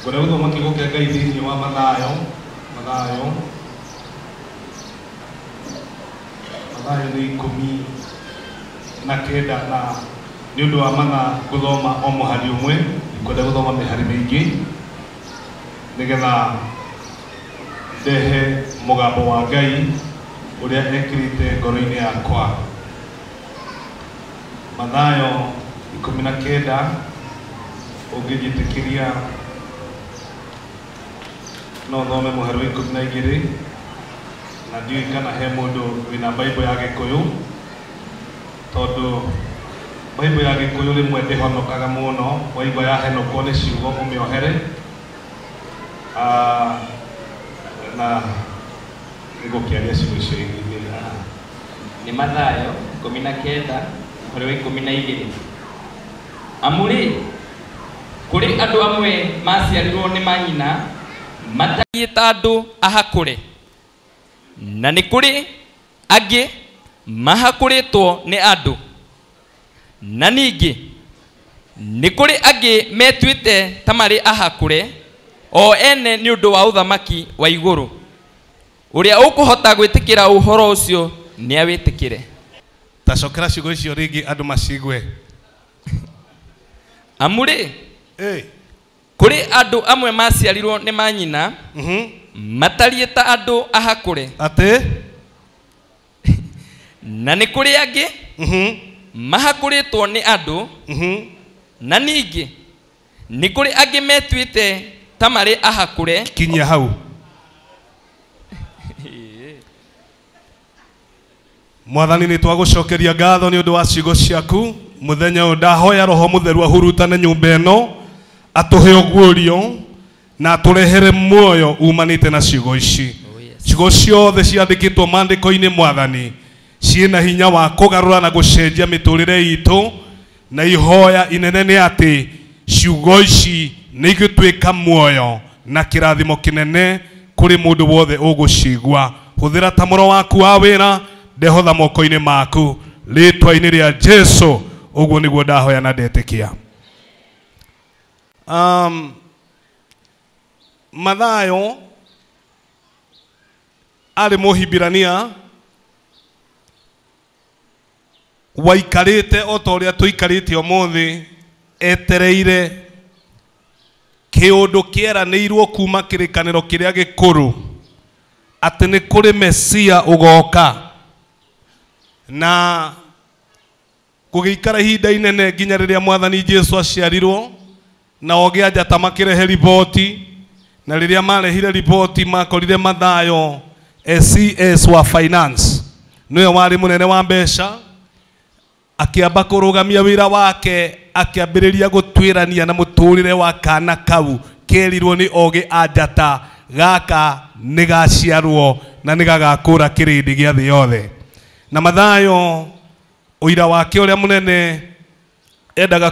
Ngwenda guthoma kiugo kia Ngai thiini wa Mathayo ni 19 na ni undu wa mana guthoma o muhari umwe ngwenda guthoma mihari mingi nigetha ndehe mugambo wa Ngai uria ekirite ngoro-ini yakwa. Mathayo 19 ungijitikiria no thome muhari wa 12 na ndiui kana he mundu wina Bible ya Gikuyu tondu Bible ya Gikuyu rimwe ndihonokaga muno waigua yahenokwo ni ciugo umiohere na nigukiaria ciugo icio ingĩ ni Mathayo 19 muhari wa 12. Amuri kuri andu amwe maciarirwo ni manyina matariĩ ta andũ ahakũre, na nĩ kũrĩ angĩ mahakũrĩtwo nĩ andũ, na ningĩ nĩ kũrĩ angĩ metuĩte ta marĩ ahakũre o ene nĩ ũndũ wa ũthamaki wa igũrũ. Ũrĩa ũkũhota gwĩtĩkĩra ũhoro ũcio nĩ awĩtĩkĩre. Tacokera ciugo icio rĩngĩ andũ macigwe. Amũrĩ kuri andu amwe maciarirwo ni manyina matariĩ ta andu ahakũre ate na nĩ kuri angĩ mahakũrĩtwo ni andu, na ningĩ nĩ kuri angĩ metuĩte ta marĩ ahakũre. Kinyia hau. Mwathani nĩ twagũcokeria ngatho nĩ ũndũ wa ciugo ciaku muthenya ũyũ. Ndahoya Roho Mũtheru ahurutane nyũmba ĩno atuhe oguorio na aturehere muoyo umanite na ciugo ici. Ciugo ciothe ciandĩkĩtwo maandĩko-inĩ Mwathani ciĩna hinya wa kũgarũra na gũcenjia mĩtũrĩre itũ, na ihoya inene nĩ atĩ ciugo ici nĩ igũtuĩka muoyo na kĩrathimo kĩnene kũrĩ mũndũ wothe ũgũcigua. Hũthĩra ta mũro waku wa wĩra, ndehotha moko-inĩ maku rĩtwa-inĩ rĩa Jesu. Ũguo nĩguo ndahoya na ndetĩkia. Mathayo arĩ Mũhibirania waikarĩte o ta ũrĩa tũikarĩte ũmũthĩ, etereire kĩũndũ kĩeranĩirwo kuma kĩrĩkanĩro kĩrĩa gĩkũrũ atĩ nĩ kũrĩ Mesia ũgoka, na gũgĩikara ihinda inene nginya rĩrĩa Mwathani Jesu aciarirwo, na ogĩa njata makĩrehe riboti, na rĩrĩa marehire riboti makorire Mathayo CS wa finance nĩwe warĩ mũnene wa mbeca, akĩamba kũrũgamia wĩra wake, akĩambĩrĩria gũtuĩrania na mũtũrĩre wa kana kau kerirwo nĩ ogĩ a njata gaka nĩ gaciarwo na nĩ gagakũra kĩrĩndĩ gĩa thĩ yothe. Na Mathayo ũira wake ũrĩa mũnene endaga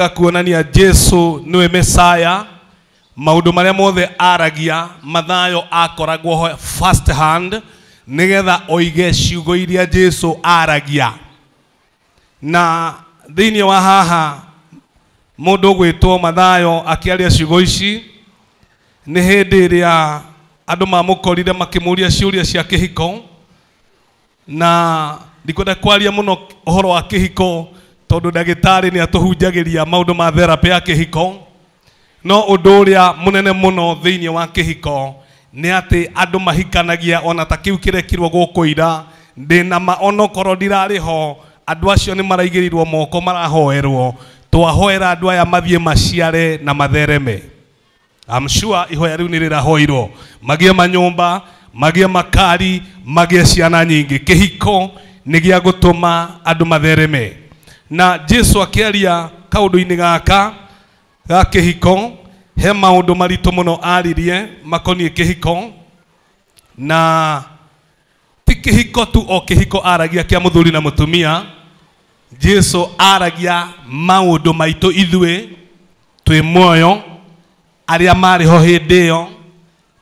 kuonania Jesu nĩwe Mesaya. Maũndũ marĩa mothe aragia Mathayo akoragwo ho first hand nigetha oige ciugo iria Jesu aragia. Na thĩinĩ wa haha mũndũ gwĩtwo Mathayo akĩaria ciugo ici nĩ hĩndĩ ĩrĩa andũ mamũkorire makĩmũria ciũria cia kĩhiko, na ndikwenda kwaria muno ũhoro wa kĩhiko tondu ndagĩtarĩ nĩ atũhunjagĩria maũndũ ma therapy ya kĩhiko. No ũndũ ũrĩa mũnene mũno thĩinĩ wa kĩhiko nĩ atĩ andũ mahikanagia ona ta kĩu kĩrekirwo gũkũ ira. Ndĩna ma onokorwo ndirarĩ ho, andũ acio nĩ maraigĩrirwo moko marahoerwo. Twahoera andũ aya mathiĩ maciare na mathereme. I'm sure ihoya rĩu nĩ rĩrahoirwo magĩe manyũmba, magĩe makari, magĩe ciana nyingĩ. Kĩhiko nĩ gĩa gũtũma andũ mathereme. Na Jesu akĩaria kaũndũ-inĩ gaka ga kĩhiko, he maũndũ maritũ mũno aririe makoniĩ kĩhiko, na ti kĩhiko tu o kĩhiko aragia kĩa mũthuri na mũtumia. Jesu aragia maũndũ maitũ ithuĩ twĩ muoyo, arĩa marĩ ho hĩndĩ ĩyo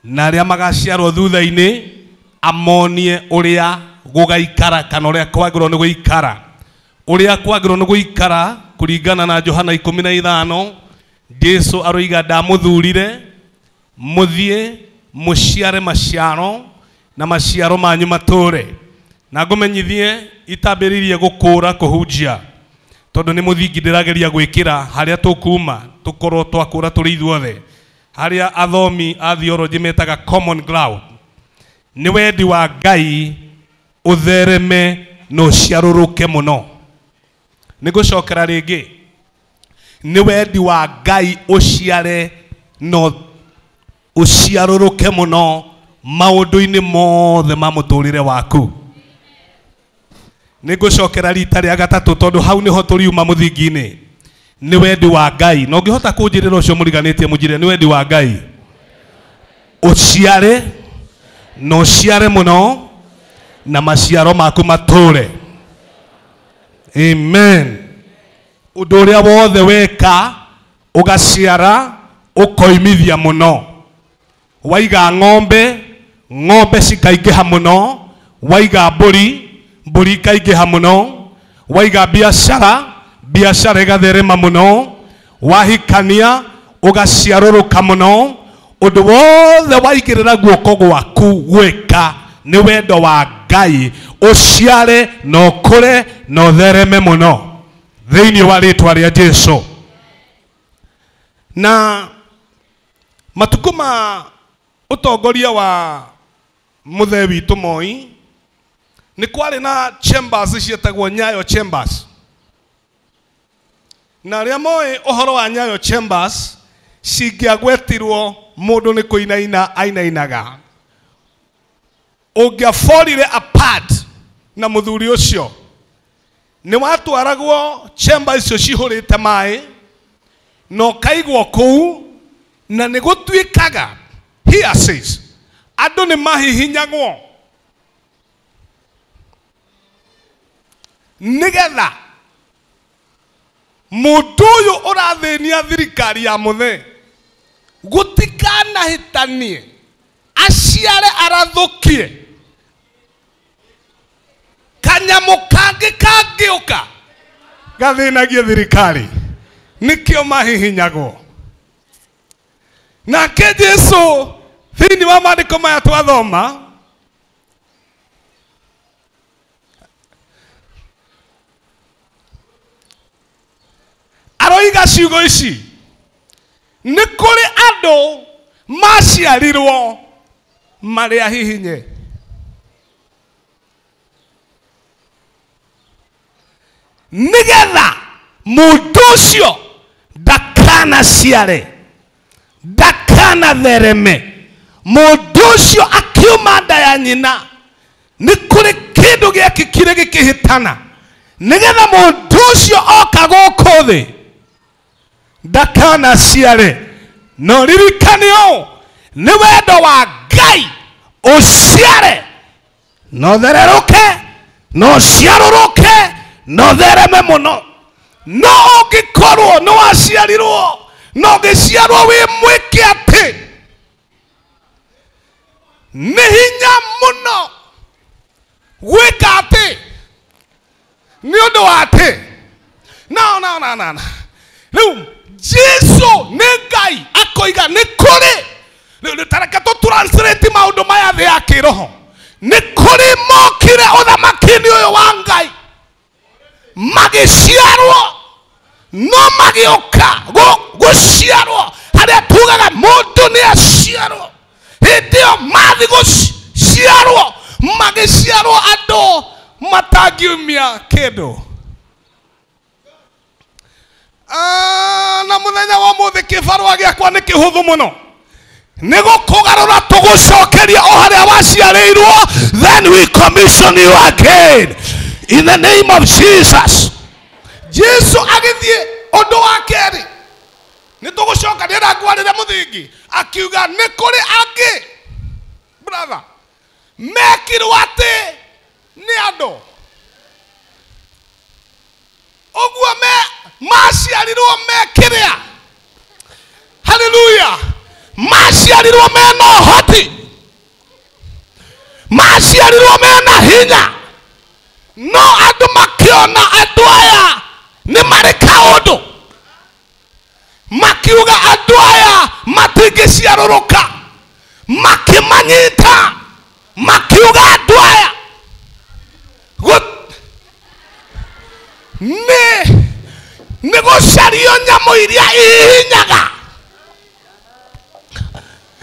na arĩa magaciarwo thutha-inĩ, amonie ũrĩa gũgaikara kana ũrĩa kwagĩrĩirwo nĩ gũikara. Ũrĩa kwagĩrĩirwo nĩ gũikara kũringana na Johana 15 Jesu aroiga ndamuthurire muthie muciare maciaro na maciaro manyu mature na ngumenyithie itambiririe gukura kuhunjia tondu ni muthingi ndirageria gwikira haria tukuma tukorwo twakura turi ithuothe haria athomi a theology metaga common ground ni wendi wa Ngai uthereme no ciaruruke muno. Nigucokera ringi ni wendi wa Ngai uciare no uciaruruke muno maundu-ini mothe ma muturire waku. Nigucokera rita ria gatatu tondu hau niho turiuma muthingi-ini. Ni wendi wa Ngai no ngihota kunjirira ucio muriganitie munjire ni wendi wa Ngai uciare no ciare muno na maciaro maku mature. Amen. Undu uria wothe weka ugaciara ukoimithia muno. Waiga ng'ombe cikaingiha muno. Waiga mburi ikaingiha muno. Waiga biashara igatherema muno. Wahikania ugaciaruruka muno. Undu wothe waigirira guoko gwaku gwika ni wendo wa Ngai uciare no kure no thereme muno thiini wa ritwa ria Jesu. Na matuko ma utongoria wa muthe witu Moi ni kwari na chambers cietagwo Nyayo Chambers. Na ria Moi uhoro wa Nyayo Chambers cingiagwetirwo mundu ni kuinaina ainainaga ungiaforire apart na muthuri ucio ni watwaragwo chamber icio cihurite mai no kaigwo kuu na ni gutwikaga here says andu ni mahihinyagwo nigetha mundu uyu urathenia thirikari ya muthe gutikana hitanie aciare arathukie kanyamu kangi kangiuka gathinagie thirikari nikio mahihinyagwo. Nake Jesu thiini wa maandiko maya twathoma aroiga ciugo ici ni kuri andu maciarirwo mari ahihinye nigetha mundu ucio ndakana ciare ndakana thereme. Mundu ucio akiuma nda ya nyina ni kuri kindu giaki kire gikihitana nigetha mundu ucio oka guku thi ndakana ciare. No ririkanio ni wendo wa Ngai uciare no thereruke no ciaruruke no thereme muno. No ungikorwo no waciarirwo no giciarwo wi mwiki ati ni hinya muno gwika ati ni undu wa ati na riu Jesu ni Ngai akoiga ni kuri tareka to translate maundu maya thi ya kiroho ni kuri mokire uthamaki-ini uyu wa Ngai magiciarwo no magiuka guciarwo haria tugaga mundu ni aciarwo hindio mathi guciarwo magiciarwo andu matangiumia kindu. Na muthenya wa muthi kibarua giakwa ni kihuthu muno ni gukugarura tugucokeria o haria waciarirwo. Then we commission you again in the name of Jesus. Jesu agithie undu wa keri ni tugucoka ndira ngwarire muthingi akiuga ni kuri angi brother mekirwo ati ni andu uguo maciarirwo mekiria. Hallelujah. Maciarirwo mena hoti maciarirwo mena hinya no andu makiona andu aya ni mari kaundu akiuga andũ aya matingĩciarũrũka, makĩmanyita makiuga andũ aya nĩ gũcario nyamũ iria ihinyaga.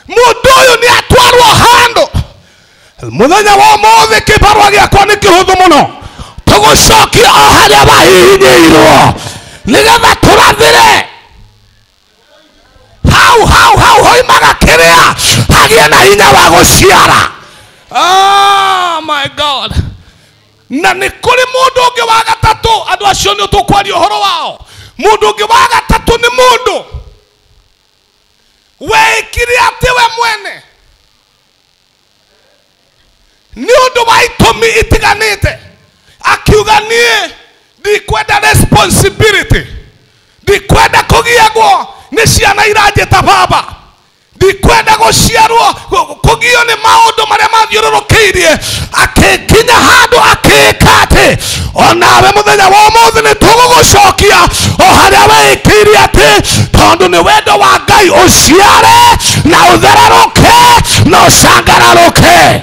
Mũndũ ũyũ nĩ atwarwo handũ. Mũthenya wa ũmũthĩ kĩbarũa gĩakwa nĩ kĩhũthũ mũno, tũgũcokia o harĩa wahihinyĩirwo nĩgetha tũrathĩre hau hoimaga kĩrĩa hagĩe na hinya wa gũciara. Oh my God. Na nĩ kũrĩ mũndũ ũngĩ wa gatatũ, andũ acio nĩ tũkwaria ũhoro wao. Mũndũ ũngĩ wa gatatũ nĩ mũndũ wekire atĩ we mwene nĩ ũndũ wa itũmi itiganĩte akiuga niĩ ndikwenda responsibility, ndikwenda kũgiagwo nĩ ciana iranjĩta baba, ndikwenda gũciarwo kũgio nĩ maũndũ marĩa mathiũrũrũkĩirie. Akĩkinya handũ akĩĩka atĩ onawe mũthenya wa ũmũthĩ nĩ tũgũgũcokia o harĩa wĩkĩire atĩ tondũ nĩ wendo wa Ngai ũciare na ũthererũke na ũcangararũke.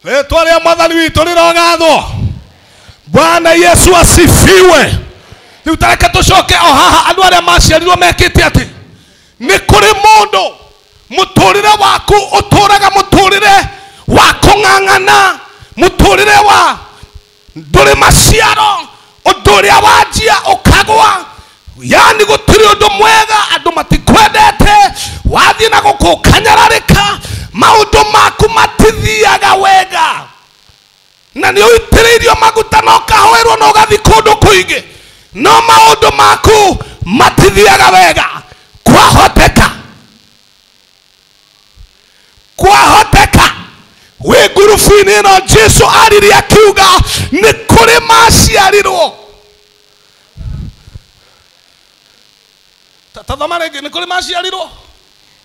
Rĩtwa rĩa Mwathani witũ rĩrogathwo. Bwana Yesu asifiwe. Rĩu tareke tũcoke o haha andũ arĩa maciarirwo mekĩte atĩ nĩ kũrĩ mũndũ mũtũrĩre waku ũtũraga mũtũrĩre wa kũng'ang'ana, mũtũrĩre wa ndũrĩ maciaro, ũndũ ũrĩa wanjia ũkagwa, yani gũtirĩ ũndũ mwega, andũ matikwendete, wathiĩ na gũkũ kanyararĩka, maũndũ maku matithiaga wega, na nĩ ũitĩrĩirio maguta na ũkahoerwo na ũgathiĩ kũndũ kũingĩ, no maũndũ maku matithiaga wega. Kwahoteka wĩ ngurubu-inĩ ĩno Jesũ aririe akiuga nĩ kũrĩ maciarirwo. Tathoma rĩngĩ, nĩ kũrĩ maciarirwo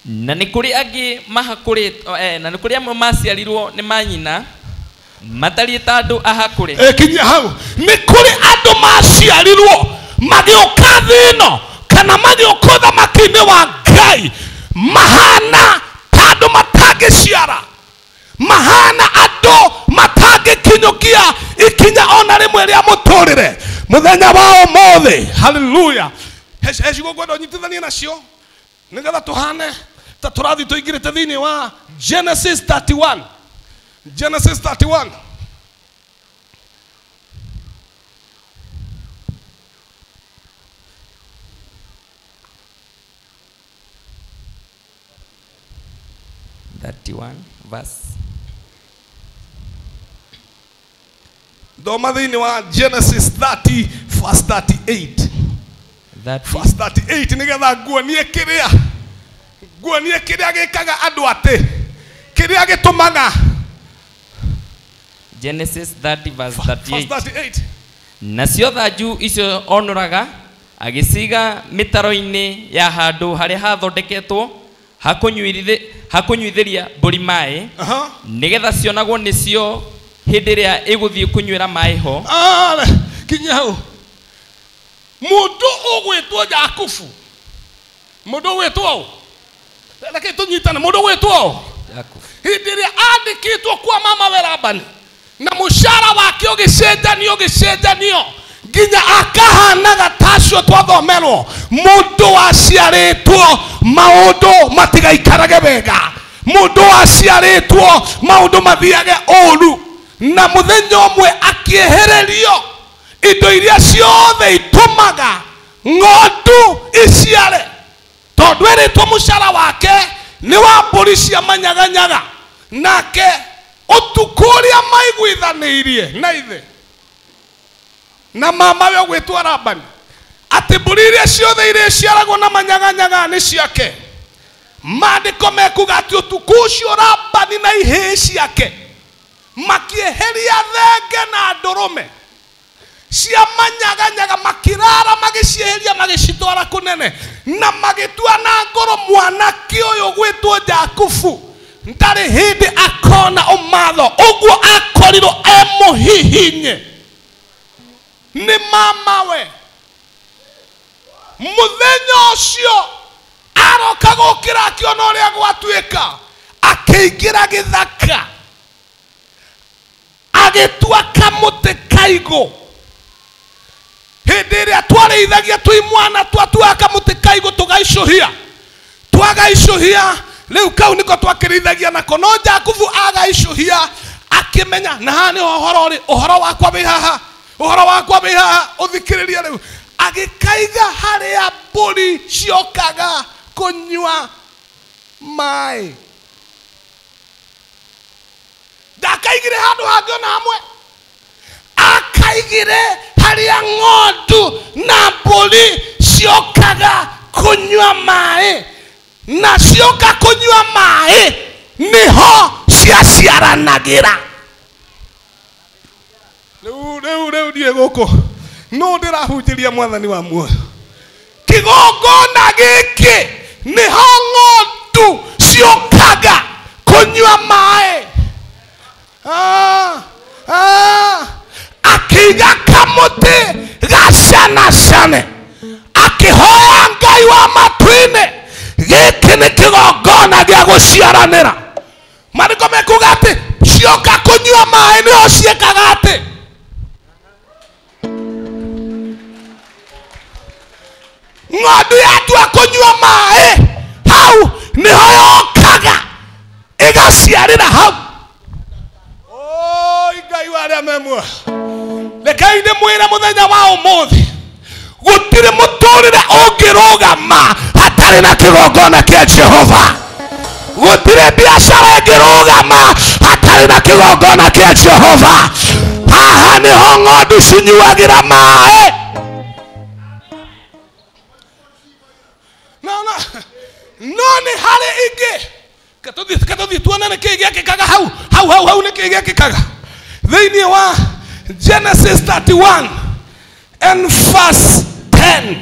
na nĩ kũrĩ angĩ mahakũrĩtwo, na nĩ kũrĩ amwe maciarirwo nĩ manyina matariĩ ta andũ ahakũre. Kinya hau, nĩ kũrĩ andũ maciarirwo magĩũka thĩ ĩno kana magĩũka ũthamaki-inĩ wa Ngai mahana ta andũ matangĩciara, mahana andũ matangĩkinyũkia ikinya ona rĩmwe rĩa mũtũrĩre. Mũthenya wa ũmũthĩ, haleluya, hecigo ngwenda ũnyitithanie nacio nĩgetha tũhane ta tũrathiĩ tũingĩrĩte thĩinĩ wa Genesis 31. Genesis 31. Verse. Doma thĩinĩ wa Genesis 30 verse 38. Verse 38 nĩgetha nguonie kĩrĩa gĩkaga andũ atĩ, kĩrĩa gĩtũmaga. Genesis 30 verse 38. Nacio thanju icio onoraga agĩciga mĩtaro-inĩ ya handũ harĩa hathondeketwo hakunyuithĩria mbũri maĩ, nĩgetha cionagwo nĩcio hĩndĩ ĩrĩa ĩgũthiĩ kũnyuĩra maĩ ho. Kinya hau, mũndũ ũgwĩtwo Jakubu, mũndũ ũgwĩtwo, reke tũnyitane, mũndũ ũgwĩtwo Jakubu, hĩndĩ ĩrĩa andĩkĩtwo kwa mama we Labani na mũcara wake ũgĩcenjanio nginya akahanaga tacio twathomerwo, mũndũ waciarĩtwo maũndũ matigaikarage wega, mũndũ waciarĩtwo maũndũ mathiage ũru, na mũthenya ũmwe akĩehererio indo iria ciothe itũmaga ng'ondu iciare, tondũ erĩtwo mũcara wake nĩ wa mbũri cia manyaganyaga, nake ũtukũ ũrĩa maiguithanĩirie na ithe na mama we ũgwĩtwo Labani atĩ mbũri iria ciothe irĩciaragwo na manyaganyaga nĩ ciake, maandĩko mekuga atĩ ũtukũ ũcio Labani na ihĩĩ ciake makĩeheria thenge na ndũrũme cia manyaganyaga, makĩrara magĩcieheria magĩcitwara kũnene, na magĩtua na ngoro mwanake ũyũ gwĩtwo Jakubu ndarĩ hĩndĩ akona ũmatho, ũguo akorirwo mũhihinye nĩ mamawe. Mũthenya ũcio aroka gũkĩra akĩona ũrĩa gwatuĩka, akĩingĩra gĩthaka agĩtua kamũtĩ kaigũ. Hĩndĩ ĩrĩa twarĩithagia twĩ mwana twatuaga kamũtĩ kaigũ tũgaicũhia, twagaicũhia rĩu kau nĩko twakĩrĩithagia nako. No Jakubu agaicũhia akĩmenya na haha nĩho ũhoro ũrĩ, ũhoro wakwa wĩ haha, ũhoro wakwa wĩ haha. Ũthikĩrĩria rĩu, agĩkaiga harĩa mbũri ciokaga kũnyua maĩ. Ndakaigire handũ hangĩ ona hamwe, akaigire harĩa ng'ondu na mbũri ciokaga kũnyua maĩ, na cioka kũnyua maĩ niho ciaciaranagĩra. Rĩu ndiĩ gũkũ no ndĩrahunjĩria Mwathani wa muoyo. Kĩgongona gĩkĩ niho ng'ondu ciokaga kũnyua maĩ. Akĩiga kamũtĩ gacanacane, akĩhoya Ngai wa matu-inĩ, gĩkĩ nĩ kĩgongona gĩa gũciaranĩra. Maandĩko mekuga atĩ cioka kũnyua maĩ nĩho ciĩkaga atĩ. Ng'ondu yatua kũnyua maĩ, hau niho yokaga ĩgaciarĩra hau. Ngai wa arĩa me muoyo, rekei ndĩmwĩre mũthenya wa ũmũthĩ, gũtirĩ mũtũrĩre ũngĩrũgama hatarĩ na kĩgongona kĩa Jehova. Gũtirĩ biacara ĩngĩrũgama hatarĩ na kĩgongona kĩa Jehova. Haha nĩho ng'ondu cinyuagĩra maĩ. No nĩ harĩ ingĩ, katũthiĩ tuone nĩ kĩĩ gĩakĩkaga hau nĩ kĩĩ gĩakĩkaga. Thĩinĩ wa Genesis 31 and verse 10.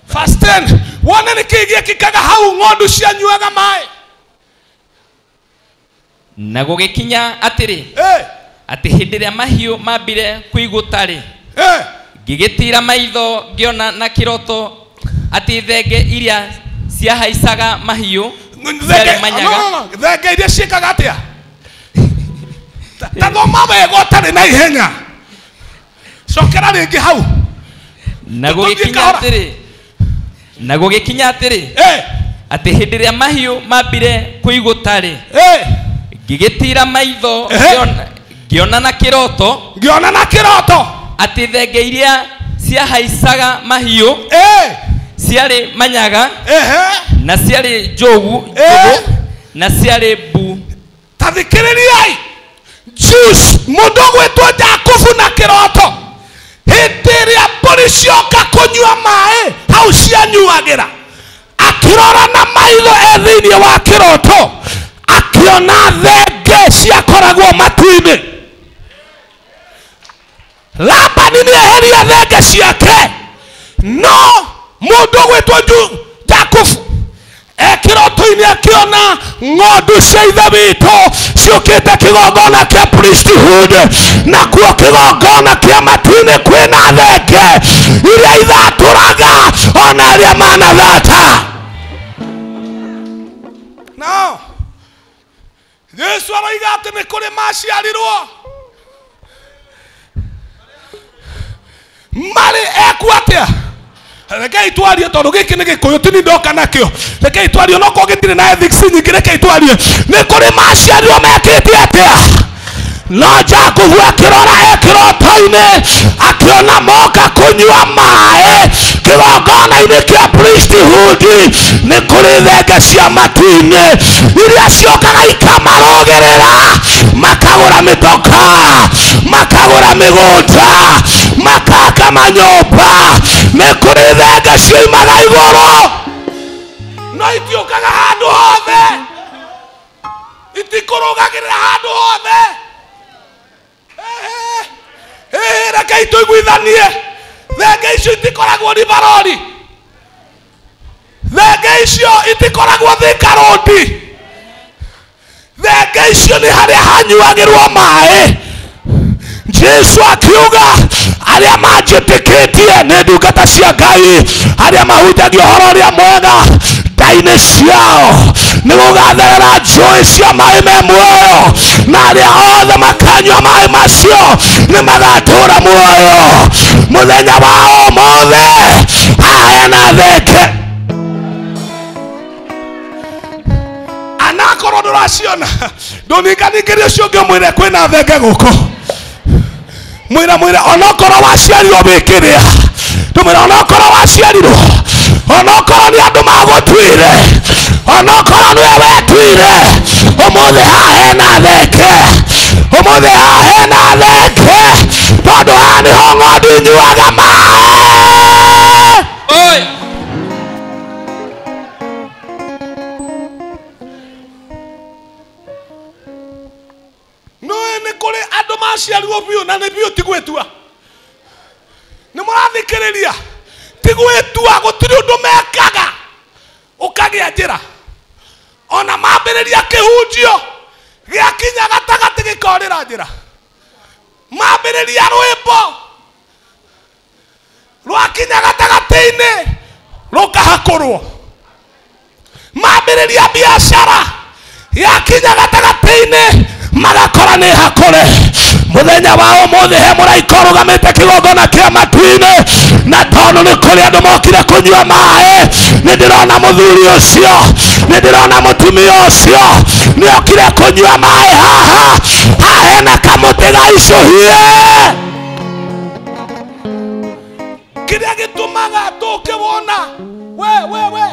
Verse 10. Wona nĩ kĩĩ gĩakĩkaga hau ng'ondu cianyuaga maĩ. Na gũgĩkinya atĩrĩ, atĩ hĩndĩ ĩrĩa mahiũ mambire kũigũta-rĩ, ngĩgĩtira maitho ngĩona na kĩroto atĩ thenge iria ciahaicaga mahiũ ciarĩ manyaga. Thenge iria ciĩkaga atĩa? Tathoma wega ũtarĩ na ihenya. Cokera rĩngĩ hau. Na gũgĩkinya atĩrĩ, atĩ hĩndĩ ĩrĩa mahiũ mambire kũigũta-rĩ, ngĩgĩtira maitho ngĩona na kĩroto atĩ thenge iria ciahaicaga mahiũ ciarĩ manyaga, na ciarĩ njogu na ciarĩ mbu. Tathikĩrĩriai, mũndũ ũgwĩtwo Jakubu na kĩroto, hĩndĩ ĩrĩa mbũri cioka kũnyua maĩ hau cianyuagĩra, akĩrora na maitho thĩinĩ wa kĩroto, akĩona thenge ciakoragwo matu-inĩ. Labani nĩeheria thenge ciake, no mũndũ ũgwĩtwo Jakubu kĩroto-inĩ akĩona ng'ondu cia ithe witũ ciũkĩte kĩgongona kĩa priesthood, nakuo kĩgongona kĩa matu-inĩ kwĩna thenge iria ithatũraga ona arĩa manathata. No Yesu aroiga atĩ nĩ kũrĩ maciarirwo marĩ eku atĩa. Rekei twarie tondũ gĩkĩ nĩ Gĩkũyũ tini ndoka nakĩo. Rekei twarie no ko gĩtirĩ na ethics nyingĩ. Rekei twarie nĩ kũrĩ maciarirwo mekĩte atĩa. No Jakubu akĩrora kĩroto-inĩ akĩona moka kũnyua maĩ kĩgongona-inĩ kĩa priesthood. Nĩ kũrĩ thenge cia matu-inĩ iria ciokaga ikamarũgĩrĩra, makagũra mĩtoka, makagũra mĩgũnda, makaka manyũmba. Nĩ kũrĩ thenge cioimaga igũrũ, no itiũkaga handũ hothe, itikũrũgagĩrĩra handũ hothe. Rekei tũiguithanie, thenge icio itikoragwo Ribarori, thenge icio itikoragwo Thika Road, thenge icio nĩ harĩa hanyuagĩrwo maĩ. Jesu akiuga aria manjitikitie ni ndungata cia Ngai aria mahunjagia ũhoro ũrĩa mwega ndainĩ ciao nĩ gũgatherera njũĩ cia maĩ me muoyo, na arĩa othe makanyua maĩ macio nĩ magatũũra muoyo mũthenya wao mothe. Hena theke anakorwo ndũraciona ndũninganingĩria ũcio ũngĩ mwĩre kwĩna thenge gũkũ, mwĩre onokorwo waciarirwo wĩkĩrĩa, ndũmwĩre onokorwo waciarirwo, onokorwo nĩ andũ magũtuire, onokorwo nĩwe wetuire, ũmũthĩ haha hena theke, ũmũthĩ haha hena theke, tondũ haha nĩho ng'ondu inyuaga maĩ. Nĩ kũrĩ andũ maciarirwo biũ na nĩ biũ ti gwĩtua. Nĩ mũrathikĩrĩria? Ti gwĩtua, gũtirĩ ũndũ mekaga ũkagĩa njĩra. Ona mambĩrĩria kĩhunjio gĩakinya gatagatĩ gĩkorĩra njĩra. Mambĩrĩria rwĩmbo rwakinya gatagatĩ-inĩ rũkahakũrwo. Mambĩrĩria biacara yakinya gatagatĩ-inĩ magakora nĩ hakũre. Mũthenya wa ũmũthĩ he mũraika ũrũgamĩte kĩgongona kĩa matu-inĩ, na tondũ nĩ kũrĩ andũ mokire kũnyua maĩ, nĩ ndĩrona mũthuri ũcio, nĩ ndĩrona mũtumia ũcio nĩ okire kũnyua maĩ haha. Haha hena kamũtĩ gaicũhie. Kĩrĩa gĩtũmaga tũkĩwona we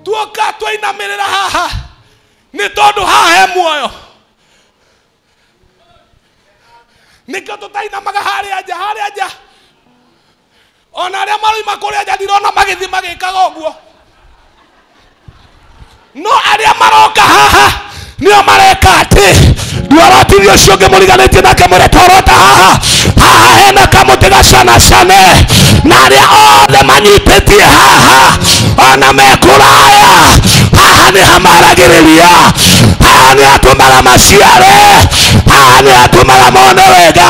tuoka twainamĩrĩra haha nĩ tondũ haha he muoyo. Nĩkĩo tũtainamaga harĩa nja. Ona arĩa maroima kũrĩa nja ndirona magĩthiĩ magĩkaga ũguo. No arĩa maroka haha nĩo mareka atĩ nduarotithio ũcio ũngĩ mũriganĩtie nake mwĩre torota haha. Haha hena kamũtĩ gacanacane, na arĩa othe manyitĩtie haha ona mekũraya, haha nĩ hamaragĩrĩria, haha nĩ hatũmaga maciare, haha nĩ hatũmaga mone wega.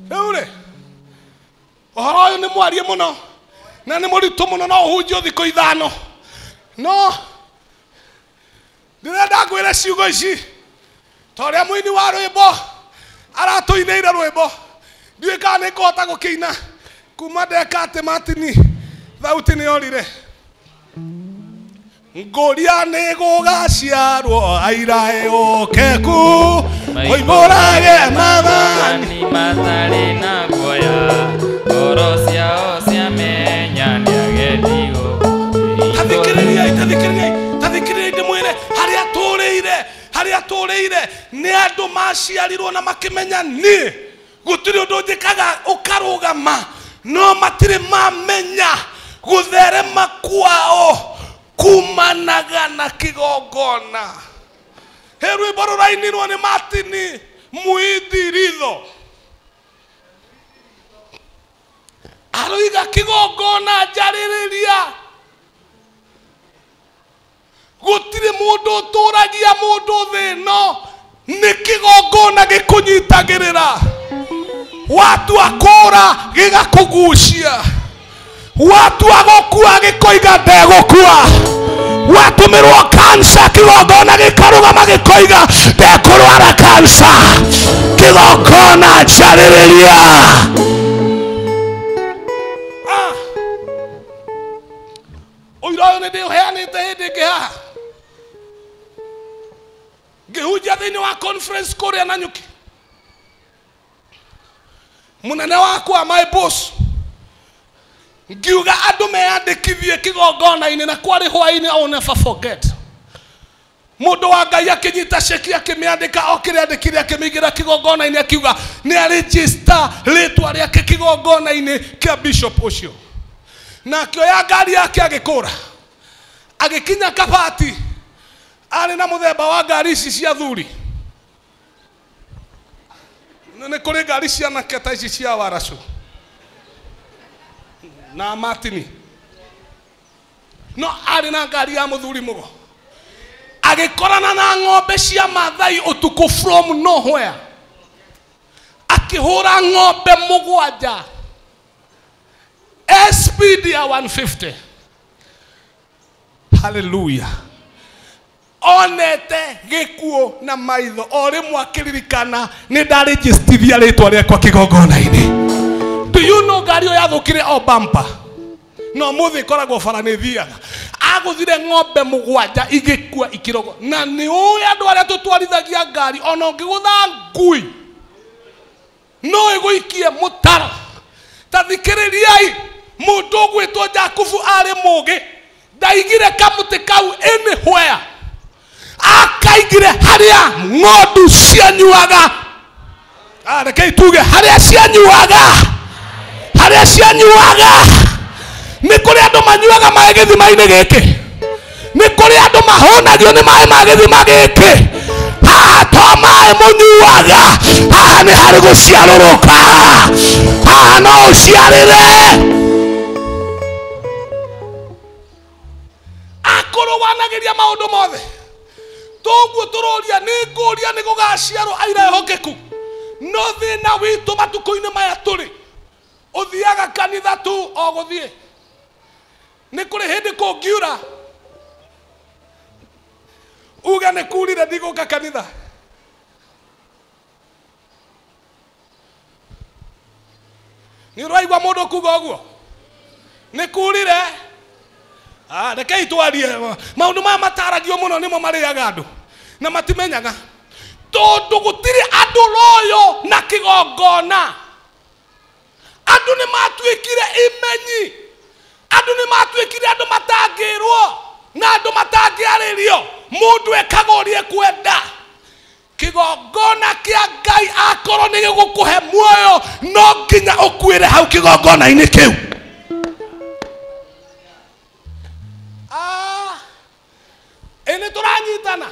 Rĩu rĩ, ũhoro ũyũ nĩ mwarie mũno na nĩ mũritũ mũno, no ũhunjio thikũ ithano. No ndĩrenda ngwĩre ciugo ici ta ũrĩa mũini wa rwĩmbo aratũinĩire rwĩmbo. Ndiũĩ kana nĩ ngũhota gũkĩina kuma ndeka atĩ matini thauti nĩ yorire. Ngũria nĩ gũgaciarwo aira ũkeku oimbũrage mathani matarĩ na guoya, ngoro ciao ciamenya nĩ agendigo. Tathikĩrĩriai ndĩmwĩre harĩa tũrĩire nĩ andũ maciarirwo na makĩmenya niĩ gũtirĩ ũndũ njĩkaga ũkarũgama, no matirĩ mamenya gũtherema kwao kumanaga na kĩgongona. He rwĩmbo rũrainirwo nĩ Martin Muithiritho, aroiga kĩgongona njarĩrĩria, gũtirĩ mũndũ ũtũragia mũndũ thĩ ĩno, nĩ kĩgongona gĩkũnyitagĩrĩra. Watu akũra gĩgakũgucia, watu agũkua gĩkoiga ndegũkua, watũmĩrwo kansa kĩgongona gĩkarũgama gĩkoiga ndekũrwara kansa. Kĩgongona njarĩrĩria. Ũira ũyũ nĩ ndĩũheanĩte hĩndĩ ĩngĩ haha ngĩhunjia thĩinĩ wa conference kũrĩa Nanyuki. Mũnene wakwa my boss ngiuga andũ meyandĩkithie kĩgongona-inĩ, na kwarĩ hwaĩ-inĩ I'll never forget. Mũndũ wa Ngai akĩnyita ceki akĩmĩandĩka, okĩrĩandĩkire akĩmĩigĩra kĩgongona-inĩ, akiuga nĩ arĩnjĩsta rĩtwa rĩake kĩgongona-inĩ kĩa bishop ũcio. Na akĩoya ngari yake agĩkũra, agĩkinya Kabati, arĩ na mũthemba wa ngari ici cia thuri. Nĩ kũrĩ ngari cia anake ta ici cia Waracu na Martin, no arĩ na ngari ya mũthuri mũgo. agikorana na ng'ombe cia Maathai utuku from nowhere, akihura ng'ombe mugwanja speed ya 150. Hallelujah. Onete gikuo na maitho ori mwakiririkana ni ndaregistiria ritwa riakwa kigongona-ini. Do you know gari yo yathukire o bumper no muthi koragwo bara ni thiaga aguthire ng'ombe mugwanja igikua ikirogo na ni uyu andu aria tutwarithagia ngari ona ngigutha ngui no iguikie mutaro. Tathikiririai, mundu gwitwo Jakubu ari mugi ndaigire kamuti kau anywhere, akaigire haria ng'ondu cianyuaga. Rekei tuge haria cianyuaga, haria cianyuaga. Ni kuri andu manyuaga maĩ gĩthima-inĩ gĩkĩ, ni kuri andu mahũnagio nĩ maĩ ma gĩthima gĩkĩ. Haha to maĩ mũnyuaga, haha nĩ harĩ gũciarũrũka, haha no ũciarĩre. Akũrũganagiria maũndũ mothe toguo tũroria nĩ ngũria nĩ gũgaciarwo aira ehokeku. No thĩna witũ matukũ-inĩ maya tũrĩ, ũthiaga kanitha tu o gũthiĩ. Nĩ kũrĩ hĩndĩ kũngiura uge nĩ kurire ndigũka kanitha. Nĩ ũraigua mũndũ kuga ũguo nĩ kurire? Rekei twarie maũndũ maya mataragio mũno nĩmo marĩaga andũ na matimenyaga, tondũ gũtirĩ andũ royo na kĩgongona. Andũ nĩ matuĩkire imenyi, andũ nĩ matuĩkire andũ matangĩrwo na andũ matangĩarĩrio. Mũndũ ekaga ũrĩa kwenda. Kĩgongona kĩa Ngai akorwo nĩ gĩgũkũhe muoyo no nginya ũkuĩre hau kĩgongona-inĩ kĩu. Ene turanyitana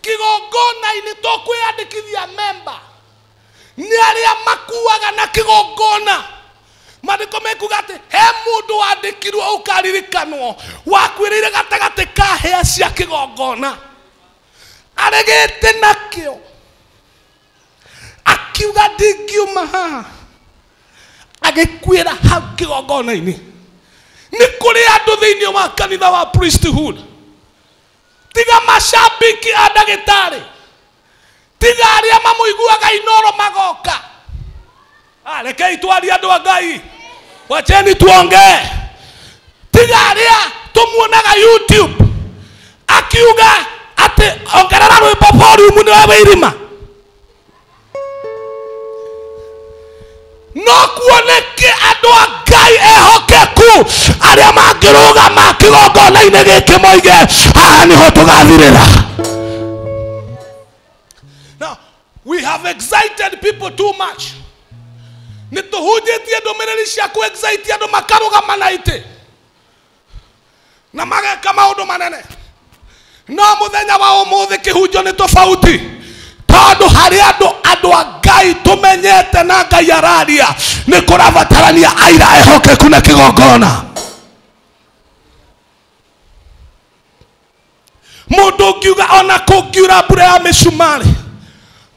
kigongona-inĩ tũkwĩyandĩkithia member nĩ arĩa makuaga na kigongona. Maandĩko mekuga atĩ he mũndũ wandĩkirwo ũkaririkanwo wakuĩrĩire gatagatĩ ka hĩa cia kigongona, aregete nakĩo akiuga ndingiuma haha, agĩkuĩra hau kigongona-inĩ. Nĩ kũrĩ andũ thĩinĩ wa kanitha wa priesthood, tiga macambiki a ndagĩtarĩ, tiga arĩa mamũiguaga inoro magoka. Rekei twarie andũ a Ngai, wacheni tuongee. Tiga arĩa tũmuonaga YouTube akiuga atĩ ongerera rwĩmbo volume nĩ wewe irima. No kuoneke andũ a Ngai ehokeku arĩa mangĩrũgama kĩgongona-inĩ gĩkĩ moige haha nĩho tũgathirĩra. Now we have excited people too much. Nĩ tũhunjĩtie ndũmĩrĩri cia kũ-excite andũ makarũgama na itĩ na mageka maũndũ manene. No mũthenya wa ũmũthĩ kĩhunjio nĩ tofauti, tondũ harĩ andũ a Ngai tũmenyete na Ngai araria nĩ kũrabatarania aira ehokeku na kĩgongona. Mũndũ ũngiuga ona kũngiura mbura ya mĩcumarĩ,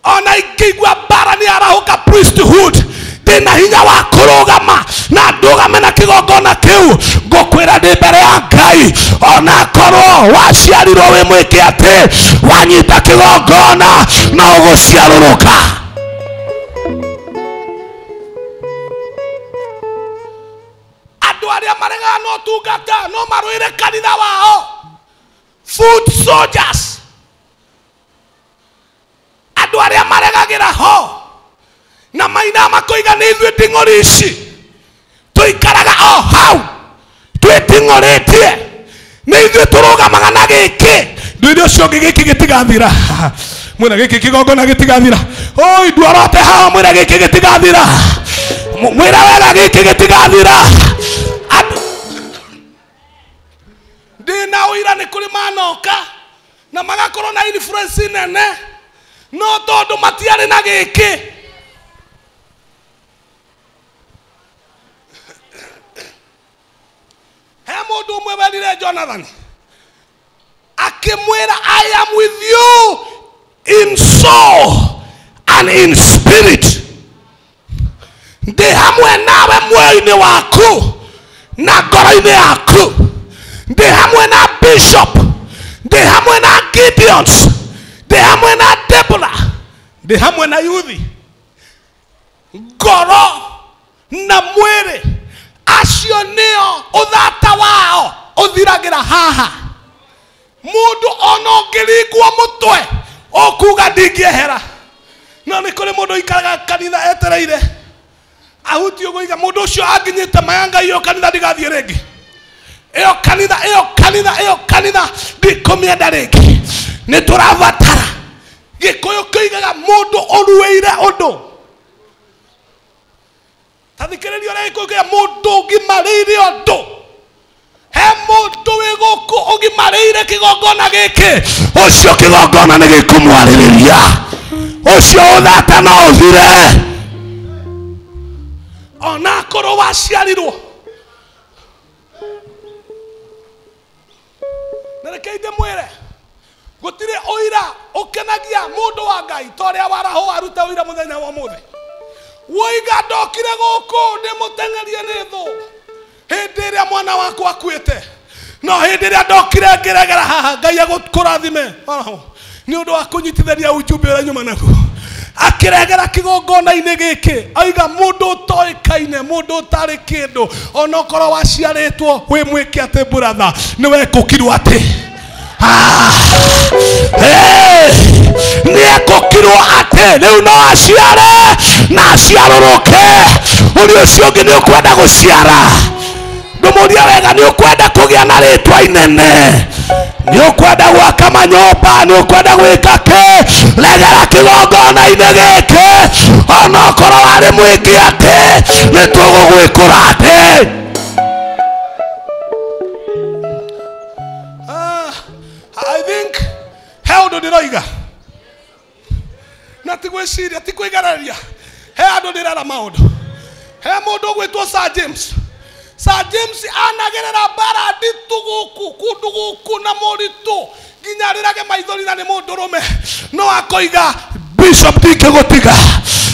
ona ingĩigua mbara nĩ arahũka priesthood, ndĩna hinya wa kũrũgama na ndũgame na kĩgongona kĩu. Ngũkwĩra ndĩ mbere ya Ngai, ona korwo waciarirwo wĩ mwĩke atĩ wanyita kĩgongona no ũgũciarũrũka. Andũ arĩa maregaga no tungata no marũĩre kanitha wao, foot soldiers. Andũ arĩa maregagĩra ho na mainama koiga nĩ ithuĩ nding'ori ici tũikaraga o hau twĩting'orĩtie, nĩ ithuĩ tũrũgamaga na gĩkĩ. Ndũire ũcio ũngĩ gĩkĩ gĩtigathira, mwĩra gĩkĩ kĩgongona gĩtigathira. Oi ndwarate haha, mwĩra gĩkĩ gĩtigathira, mwĩra wega gĩkĩ gĩtigathira. Ndĩna ũira nĩ kũrĩ manoka na magakorwo na influence nene, no tondũ matiarĩ na gĩkĩ. He mũndũ ũmwe werire Jonathan akĩmwĩra I am with you in soul and in spirit. Ndi hamwe nawe moyo-ini waku na ngoro-ini yaku. Ndi hamwe na Bishop, ndi hamwe na Gideons, ndi hamwe na Deborah, ndi hamwe na Yuthi. Ngoro na mwiri acio nio uthata wao uthiragira haha. Mundu ono ngirigwo mutwe okuga ndingiehera. No ni kuri mundu ikaraga kanitha etereire ahutio guiga mundu ucio anginyite mayanga iyo kanitha ndigathie ringi. Iyo kanitha ndikumienda ringi. Ni turavatara gikuyu kiigaga mundu uruweire undu. Tathikiririo rikuga mundu ngimarire undu. He mundu wi guku ugimarire kigongona giki. Ucio kigongona ni gikumwaririria. Ucio uthata no uthire. Ona korwo waciarirwo. Nerekeide mwire. Gutire oira ukenagia mundu wa Ngai toria waraho aruta oira muthenya wa muthe. Woiga ndokire guku ndimuteng'erie ni thu. Hindi iria mwana wakwa akuite. No hindi iria ndokire ngiregera haha Ngai agukurathime. Ni undu wa kunyitithania ujumbe ura nyuma naguo. Akiregera kigongona-ini giki aiga mundu utoikaine, mundu utari kindu, ona korwo waciaritwo wi mwike ati brother ni wekukirwo ati ni ekukirwo ati riu no aciare na aciaruruke. Uri ucio ungi ni ukwenda guciara. Ndumuria wega ni ukwenda kugia na ritwa inene. Ni ukwenda gwaka manyumba, ni ukwenda gwika ki. Regera kigongona-ini giki ona korwo wari mwingi ati ni tugugwikura ati. I think hell do ndiroiga na tigwiciria tikwigararia. He andu ndirera maundu. He mundu gwitwo Sir James. Sir James anagerera bara nditu guku kundu guku na muritu nginya rirage maithori na ni mundurume. No akoiga Bishop ndingigutiga.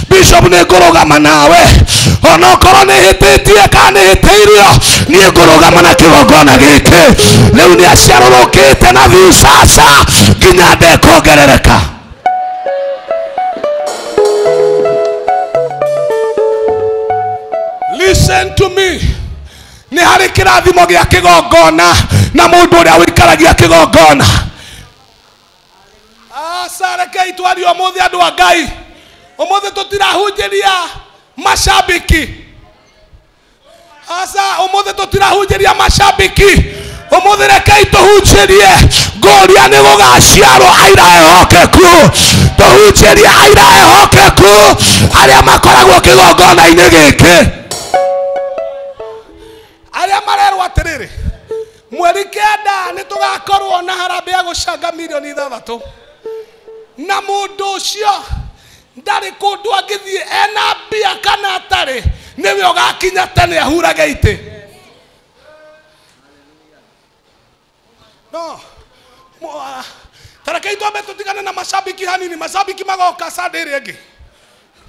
Bishop ni ngurugama nawe ona korwo ni hititie kana ni hiteirio ni ngurugama na kigongona giki. Riu ni aciarurukite na visasa nginya ndekongerereka. Listen to me. Ni hari kirathimo gia kigongona na mundu uria wikaragia kigongona. Sareke twari omuthi andu a Ngai. Omuthi tutirahunjiria mashabiki. Omuthi tutirahunjiria mashabiki. Omuthi rekei tuhunjirie ngoria ni gugaciarwo aira ehokeku. Tuhunjirie aira ehokeku aria makoragwo kigongona-ini giki. Aria marerwo atiriri mweri kenda ni tugakorwo na harambee ya gucanga milioni 6 na mundu ucio ndari kundu angithie ena mbia kana atari niwe ugakinya tene ahurage ite. No tarakei twambe tutigane na mashabiki hanini. Mashabiki magoka sadiri egi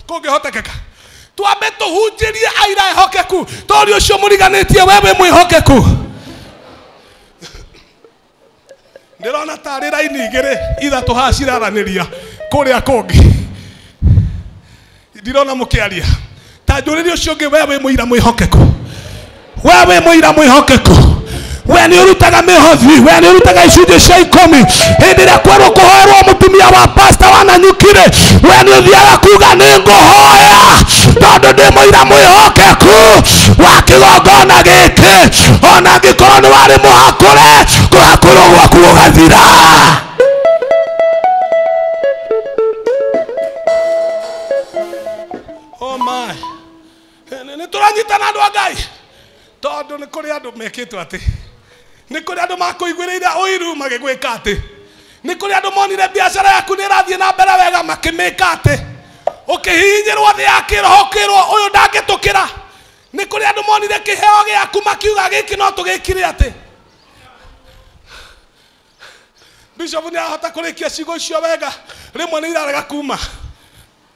kungihotekeka. Twambe tuhunjirie aira ehokeku tori ucio muriganitie wewe mwihokeku. Ndirona tari raini igiri ithatu haciraraniria kuria kungi. Ndirona mukiaria ta njuririe ucio ungi wewe muira mwihokeku. Wewe muira mwihokeku. We ni urutaga mihothi, we ni urutaga icunjĩ cia 10 hĩndĩ ĩrĩa kwerwo kũhoerwo mũtumia wa pastor wananyukire. We ni ũthiaga kuga nĩ ngũhoya tondũ ndĩ mũira mwĩhokeku wa kĩgongona gĩkĩ. Ona angĩkorwo nĩ warĩ mũhakũre kũhakũrwo gwaku gũgathira. Oh my, nĩ tũranyitana andũ a Ngai tondu ni kuri andu mekitwo ati, ni kuri andu makuiguirire uiru magigwika ati, ni kuri andu monire biashara yaku ni rathie na mbere wega makimika ati, ukihinyirwo thi yakiroho kirwo uyu ndangitukira. Ni kuri andu monire kiheo giaku makiuga giki no tugikire ati. Bishop ni ahota kurikia ciugo icio wega rimwe ni irarega kuma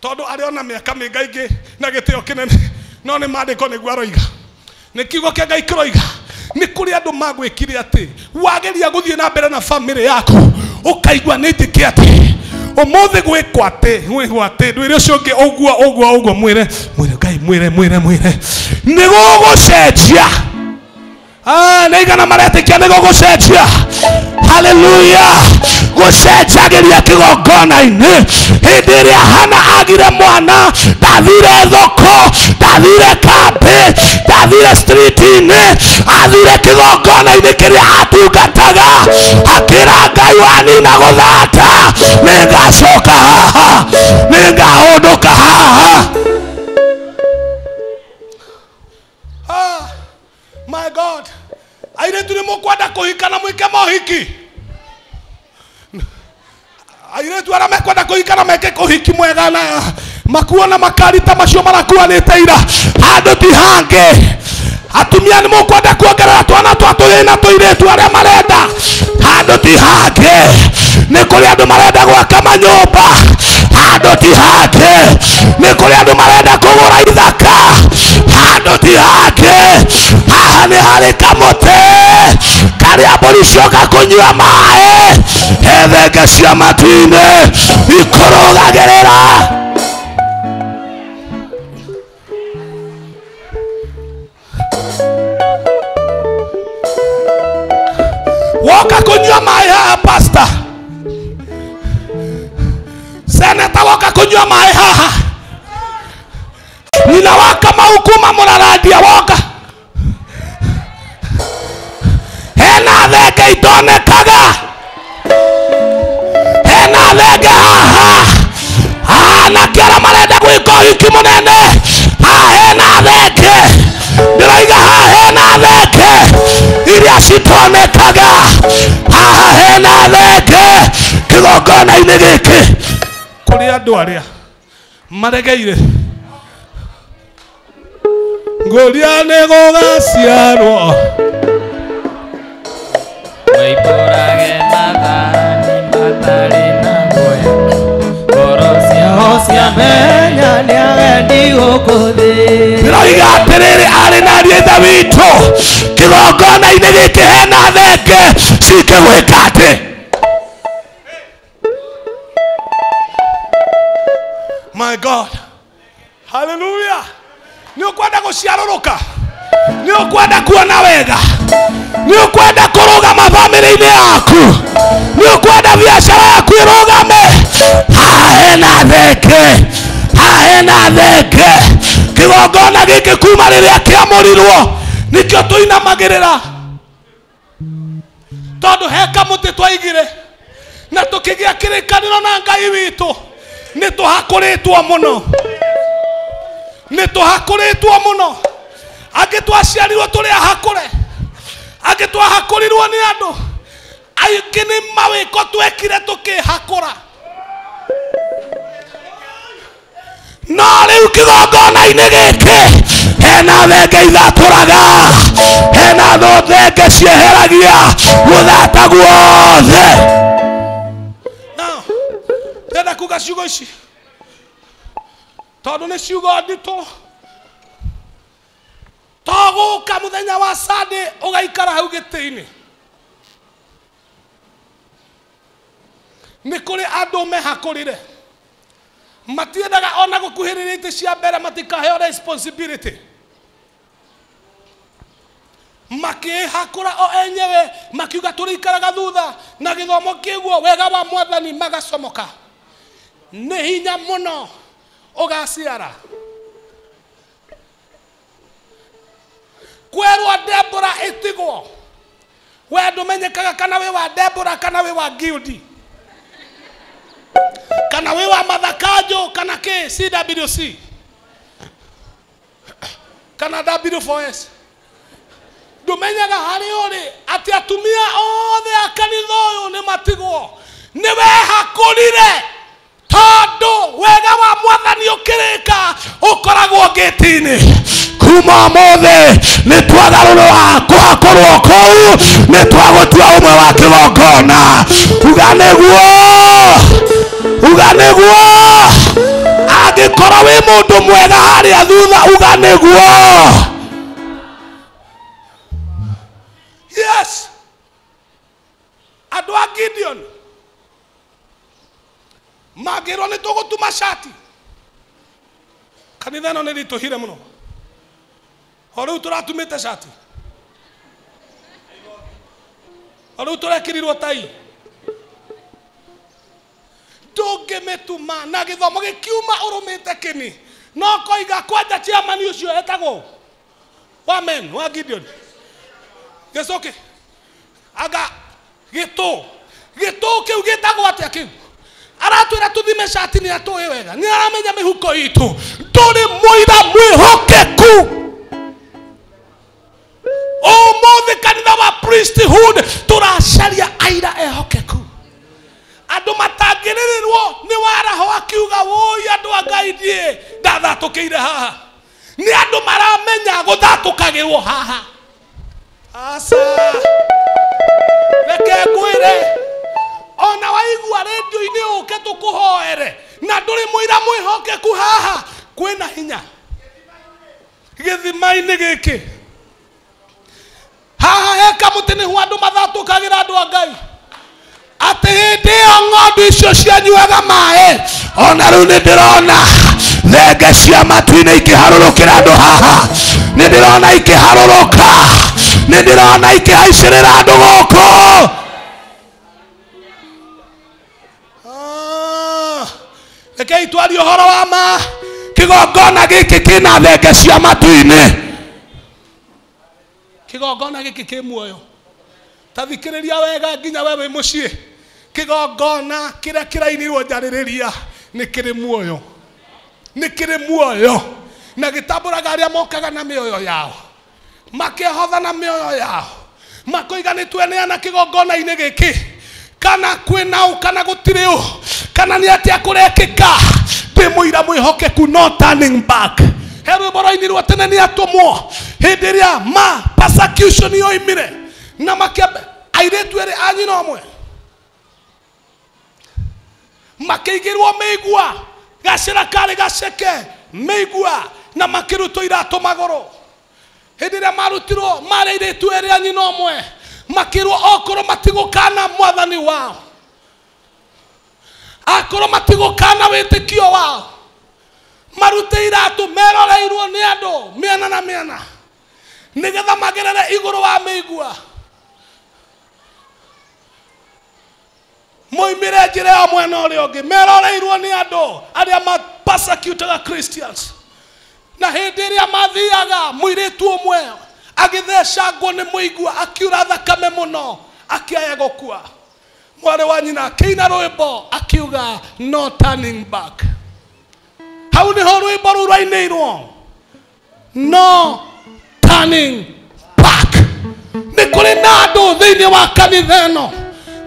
tondu ariona miaka mingaingi na gitio kinene no ni mandiko niguo aroiga ni kiugo kia Ngai kiroiga ni kuri andu magwikire ati wageria guthie na mbere na family yaku ukaigwa ni ndike ati umuthi gwikwa ati ndwire ucio ungi uguo mwire Ngai mwire ni gugucenjia neigana maretikia ni gugucenjia. Hallelujah. Gucenjagiria kigongona-ini hindi iria Hana agire mwana ndathire thoko ndathire kambi ndathire street-ini athire kigongona-ini kiria atungataga akira Ngai wanina guthata ningacoka haha ningahunduka haha. My God, airetu ni mukwenda kuhika na mwike mohiki. Airetu ara mekwenda kuhika na meke kuhiki mwega na makuona makarita macio marakuanite ira handu ti hangi. Atumia ni mukwenda kuongerera twana twaturi na tuiretu aria marenda handu ti hangi. Ni kuri andu marenda gwaka manyumba handu ti hangi. Ni kuri andu marenda kugura ithaka handu ti hangi. Haha ni hari kamote karia mburi cioka kunyua maĩ ethenge cia matu-inĩ ikurugagĩrĩra. Woka kunyua maĩ haha pastor seneta woka kunyua maĩ haha nina waka maukuma muraradia woka hena thenge itonekaga hena thenge haha na kiara marenda gwika uhiki munene hena thenge ndĩroiga hena thenge iria citonekaga hena thenge kigongona-inĩ gĩkĩ kũrĩ andũ arĩa maregeire ngũria nĩ gũgaciarwo Waiporage mathani matarĩ na guoya ngoro ciao ciamenya nĩ agendi gũkũ thĩ. Ndĩroiga atĩrĩrĩ arĩ na ariũ ithe witũ kĩgongona-inĩ gĩkĩ hena thenge cingĩgwĩka atĩ. My God, hallelujah. Ni ukwenda guciarũrũka, ni ukwenda kuona wega, ni ukwenda kurugama family-inĩ yaku, ni ukwenda biashara yaku irugame hena thenge hena thenge. Kigongona gĩkĩ kuma rĩrĩa kĩamũrirwo nĩkĩo tũinamagĩrĩra tondu he kamũtĩ twaigire na tũkĩgĩa kĩrĩkanĩro na Ngai witũ nĩ tũhakũrĩtwo mũno angĩ twaciarirwo tũrĩ ahakũre angĩ twahakũrirwo nĩ andũ aingĩ nĩ mawĩko twekire tũkĩhakũra no rĩu kĩgongona-inĩ gĩkĩ hena thenge ithatũraga hena thenge cieheragia gũthata guothe. Now ndĩrenda kuga ciugo ici tondu nĩ ciugo nditũ toguka muthenya wa Sunday ugaikara hau gĩtĩ-inĩ. Nĩ kũrĩ andũ mehakũrire matiendaga ona gũkuhĩrĩria itĩ cia mbere matikaheo responsibility makĩhakũra o enyewe makiuga tũrĩikaraga thutha na gĩthomo kĩguo wega wa Mwathani magacomoka. Nĩ hinya mũno ugaciara kwerwo Debora itigwo we ndũmenyekaga kana wĩ wa Debora kana wĩ wa Gildi kana wĩ wa Mathakanjũ kana kĩ CWC kana W4S ndũmenyaga harĩ ũrĩ atĩ atumia othe a kanitha ũyũ nĩ matigwo nĩ wehakũrire tondu wega wa Mwathani ukirika ukoragwo gĩtĩ-inĩ kuma mothe ni twagarũrũra kwakorwo kou ni twagotua umwe wa kigongona. Uga nĩguo angĩkorwo wĩ mũndũ mwega harĩa thutha, uga nĩguo. Yes, andũ a Gideon magĩrwo nĩ tũgũtuma shati. Kanitha ĩno nĩ ritũhire mũno. O rĩu tũratumĩte shati, o rĩu tũrekirirwo tai. Ndũngĩmĩtuma na gĩthomo gĩkiuma ũrũmĩte kĩni, no koiga kwanja chairman ũcio etagwo Wamen wa Gideon gĩcoke aga gĩtũ kĩu gĩtagwo atĩa kĩu, aratwĩra tũthime shati nĩ atũĩ wega, nĩ aramenya mĩhuko itũ. Ndũrĩ mũira mwĩhokeku. Ũmũthĩ kanitha wa priesthood tũracaria aira ehokeku, andũ matangĩrĩrĩrwo nĩ waraho akiuga woi andũ a Ngai ndiĩ ndathatũkĩire haha. Nĩ andũ maramenya gũthatũkagĩrwo haha. Asa reke ngwĩre, ona waigua radio-inĩ ũke tũkũhoere na ndũrĩ mũira mwĩhokeku haha, kwĩna hinya gĩthima-inĩ gĩkĩ. Haha heka mũtĩ nĩho andũ mathatũkagĩra andũ a Ngai. Atĩ hĩndĩ ĩyo ng'ondu icio cianyuaga maĩ, ona rĩu nĩ ndĩrona thenge cia matu-inĩ ikĩharũrũkĩra andũ haha. Nĩ ndĩrona ikĩharũrũka, nĩ ndĩrona ikĩhaicĩrĩra andũ gũkũ. Rekei twarie ũhoro wa ma. Kĩgongona gĩkĩ kĩna thenge cia matu-inĩ. Kĩgongona gĩkĩ kĩ muoyo. Tathikĩrĩria wega nginya wewe mũciĩ. Kĩgongona kĩrĩa kĩrainirwo njarĩrĩria nĩ kĩrĩ muoyo, nĩ kĩrĩ muoyo, na gĩtambũraga arĩa mokaga na mĩoyo yao, makĩhotha na mĩoyo yao, makoiga nĩ tweneana kĩgongona-inĩ gĩkĩ, kana kwĩna ũ kana gũtirĩ ũ, kana nĩ atĩa kũrekĩka. Ndĩ mũira mwĩhokeku, no turning back. He rwĩmbo rwainirwo tene nĩ atũmwo hĩndĩ ĩrĩa ma persecution yoimire na makĩamba airĩtu erĩ a nyina ũmwe makĩigĩrwo mĩigua, gacĩra karĩ gaceke mĩigua, na makĩrutwo iratũ magũrũ. Hĩndĩ ĩrĩa marutirwo marĩ airĩtu erĩ a nyina ũmwe, makĩrwo okorwo matigũkana mwathani wao, akorwo matigũkana wĩtĩkio wao, marute iratũ meroreirwo nĩ andũ mĩena na mĩena, nĩgetha magerere igũrũ wa mĩigua. Moimire njĩra ya mwena ũrĩa ũngĩ, meroreirwo nĩ andũ arĩa ma-persecutaga Christians. Na hĩndĩ ĩrĩa mathiaga, mũirĩtu ũmwe agĩthecangwo nĩ mũigua, akiura thakame mũno, akĩaya gũkua. Mwarĩ wa nyina akĩina rwĩmbo akiuga no turning back. Hau nĩho rwĩmbo rũu rwainĩirwo, no turning back. Nĩ kũrĩ na andũ thĩinĩ wa kanitha ĩno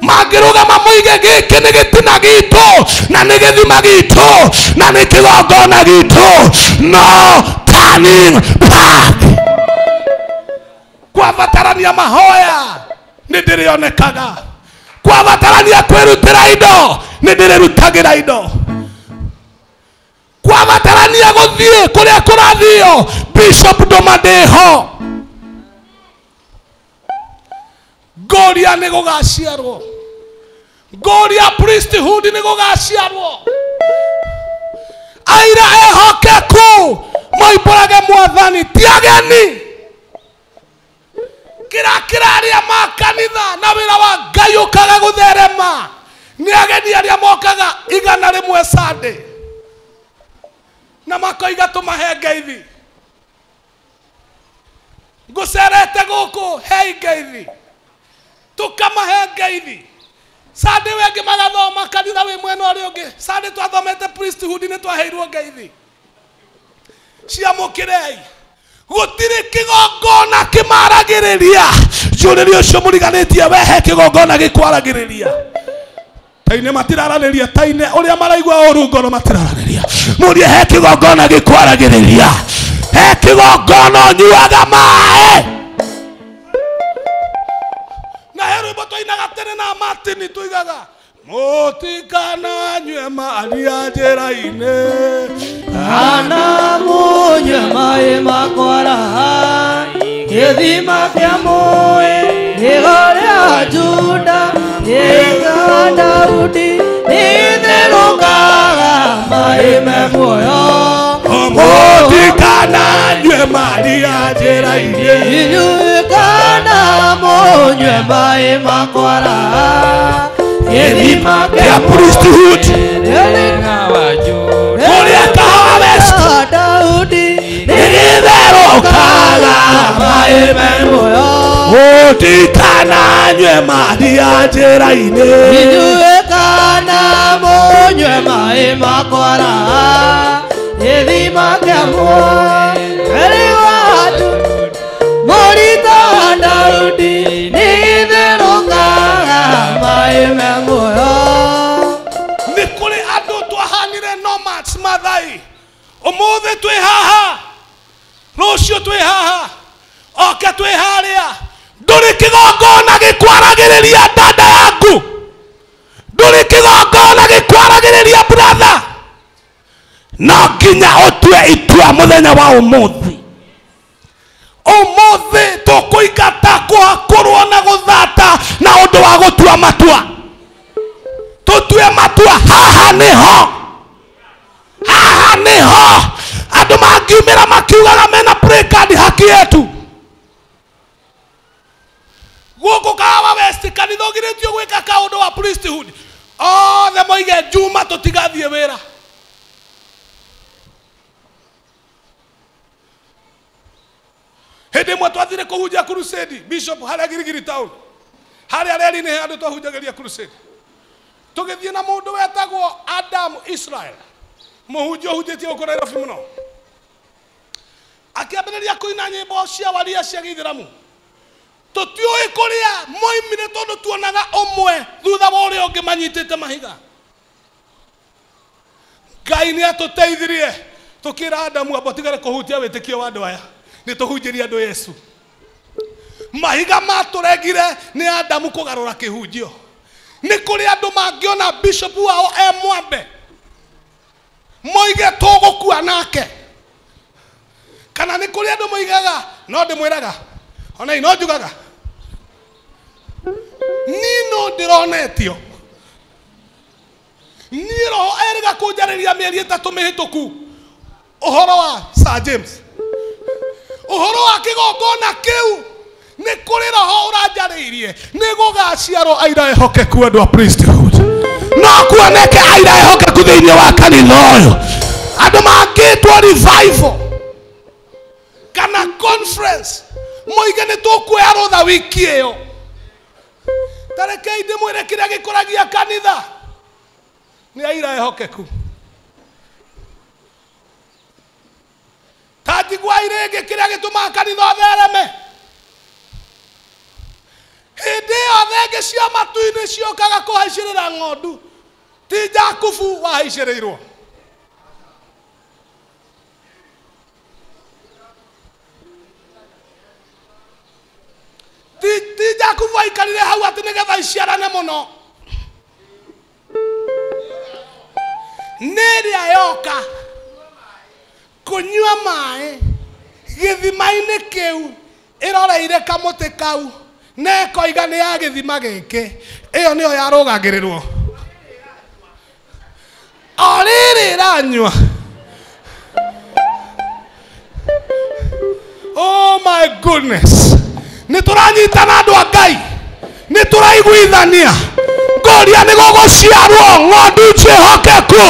mangĩrũgama moige gĩkĩ nĩ gĩtina gitũ na nĩ gĩthima gitũ na nĩ kĩgongona gitũ, no turning back. Kwabatarania mahoya nĩ ndĩrĩonekaga, kwabatarania kwĩrutĩra indo nĩ ndĩrĩrutagĩra indo, kwabatarania gũthiĩ kũrĩa kũrathio Bishop ndũmadĩho. Gloria nĩ gũgaciarwo, Gloria priesthood nĩ gũgaciarwo. Aira ehokeku moimbũrage mwathani, ti ageni. Kĩrakĩra arĩa ma kanitha na wĩra wa Ngai ũkaga gũtherema, nĩ ageni arĩa mokaga 100 Sunday na makoiga tũmahe ngeithi. Ngũcerete gũkũ hei ngeithi, tukamahe ngeithi. Sunday wengĩ magathoma kanitha wĩ mwena ũrĩa ũngĩ, Sunday twathomete priesthood nĩ twaheirwo ngeithi. Ciamũkĩrei, gũtirĩ kĩgongona kĩmaragĩrĩria. Njũrĩria ũcio mũriganĩtie wehe kĩgongona gĩkwaragĩrĩria. Taine matiraranĩria, taine ũrĩa maraigua ũru ngoro matiraranĩria. Mũrie he kĩgongona gĩkwaragĩrĩria. he kigongona nyuaga mae na heru boto inaga tene na Martin tuigaga mutikana nyue maria njĩra-inĩ kana munyue maĩ makwara gĩthima kĩa mũĩ igũrĩa Juda gĩa Daudi nĩtherũkaga maĩ me muoyo mutikana nyue maria njĩra-inĩ inyuĩ kana munyue maĩ makwara gĩthima kĩa priesthood kũrĩa kahawa west Daudi nĩgĩtherũkaga maĩ me muoyo mutikana nyue maria njĩra-inĩ inyuĩ kana munyue maĩ makwara gĩthima kĩa muoyo Heri watu mũrita Daudi nĩgĩtherũkaga maĩ me muoyo nĩ kũrĩ andũ twahanire nomads mathai ũmũthĩ twĩ haha rũciũ twĩ haha oke twĩ harĩa ndũrĩ kĩgongona gĩkwaragĩrĩria dada yaku ndũrĩ kĩgongona gĩkwaragĩrĩria brother no nginya ũtue itua mũthenya wa ũmũthĩ tũkũingata kũhakũrwo na gũthata na ũndũ wa gũtua matua tũtue matua haha nĩho andũ mangiumĩra makiugaga mena play card haki yetu gũkũ kahawa west kanitha ũgirĩtio gwĩka kaũndũ wa priesthood othe moige Juma tũtigathiĩ wĩra hĩndĩ ĩmwe twathire kũhunjia crusade bishop harĩa Girigiri town harĩa reri nĩ andũ twahunjagĩria crusade tũgĩthiĩ na mũndũ wetagwo Adam Israel mũhunjia ũhunjĩtie gũkũ Nairobi mũno akĩambĩrĩria kũina nyĩmbo cia waria cia Gĩithĩramu tũtiũĩ kũrĩa moimire tondũ tuonaga ũmwe thutha wa ũrĩa ũngĩ manyitĩte mahiga Ngai nĩ atũteithirie tũkĩra Adamu amba tigare kũhutia wĩtĩkio wa andũ aya nĩ tũhunjĩrie andũ Yesu mahiga matũregire nĩ Adamu kũgarũra kĩhunjio nĩ kũrĩ andũ mangĩona bishop wao mwambe moige tũgũkua nake kana nĩ kũrĩ andũ moigaga no ndĩmwĩraga ona ino njugaga nino ndĩronetio niĩ roho erĩga kũnjarĩria mĩeri ĩtatũ mĩhĩtũku ũhoro wa Sir James ũhoro wa kĩgongona kĩu nĩ kũrĩ roho ũranjarĩirie nĩ gũgaciarwo aira ehokeku andũ a priesthood no kuoneke aira ehokeku thĩinĩ wa kanitha ũyũ andũ mangĩtwo revival kana conference moige nĩ tũkuoya rũtha wiki ĩyo tarekei ndĩmwĩre kĩrĩa gĩkũragia kanitha nĩ aira ehokeku tanjiguai rĩngĩ kĩrĩa gĩtũmaga kanitha ũthereme hĩndĩ ĩyo thenge cia matu-inĩ ciokaga kũhaicĩrĩra ng'ondu ti Jakubu wahaicĩrĩirwo ti Jakubu waikarire hau atĩ nĩgetha iciarane mũno nĩrĩa yoka kũnyua maĩ gĩthima-inĩ kĩu ĩroreire kamũtĩ kau na ĩkoiga nĩ ya gĩthima gĩkĩ ĩyo nĩyo yarũgagĩrĩrwo o rĩrĩ ĩranyua oh my goodness nĩ tũranyitana andũ a Ngai nĩ tũraiguithania ngoria nĩ gũgũciarwo ng'ondu njĩhokeku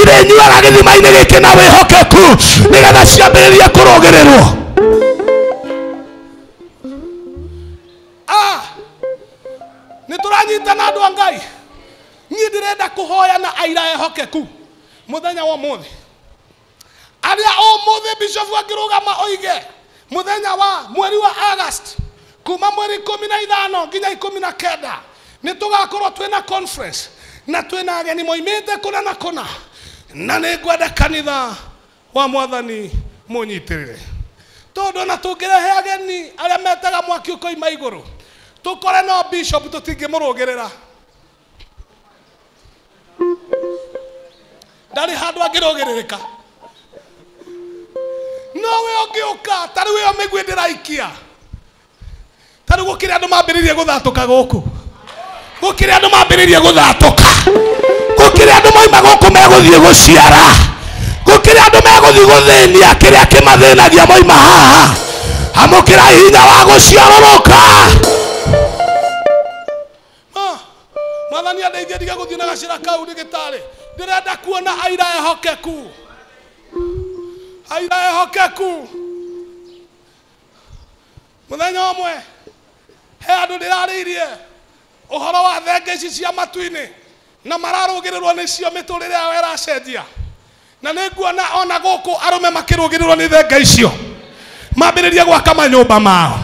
irĩnyuaga gĩthima-inĩ gĩkĩ na wĩhokeku nĩgetha ciambĩrĩrie kũrũgĩrĩrwo nĩ tũranyitana andũ a Ngai niĩ ndĩrenda kũhoya na aira ehokeku mũthenya wa ũmũthĩ arĩa ũmũthĩ bishop angĩrũgama oige mũthenya wa mweri wa August kuma mweri 15 nginya 19 nĩ tũgakorwo twĩna conference na twĩna ageni moimĩte kũna na kũna na nĩ ngwenda kanitha wa Mwathani munyitirire tondu na tungirehe ageni aria metaga mwaki ukoima iguru tukore no bishop tutingimurugirira ndari handu angirugiririka no we ungiuka tari we omigwe ndiraikia tari gukiri andu mambiririe guthatuka guku gukiri andu mambiririe guthatuka gukiri andu moima guku meguthie guciara gukiri andu meguthie guthinia kiria kimathinagia moima haha amukira hinya wa guciaroroka mwathani andeithie ndige guthie na gacira kau ndigitari ndirenda kuona aira ehokeku aira ehokeku muthenya umwe he andu ndirariirie uhoro wa thenge ici cia matu-ini na mararugirirwo nicio miturire yao iracenjia na ninguona ona guku arume makirugirirwo ni thenge icio mambiririe gwaka manyumba mao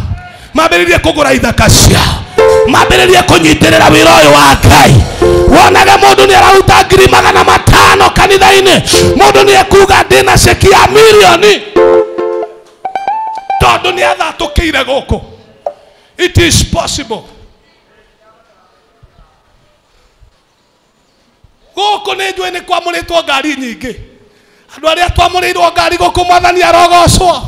mambiririe kugura ithaka ciao mambiririe kunyitirira wira uyu wa Ngai wonage mundu ni araruta 500,000 kanitha-ini mundu ni ekuga ndina ceki ya milioni tondu ni athatukiire guku. It is possible. Guku ni njui ni kwamuritwo ngari nyingi andu aria twamurirwo ngari guku mwathani arogocwo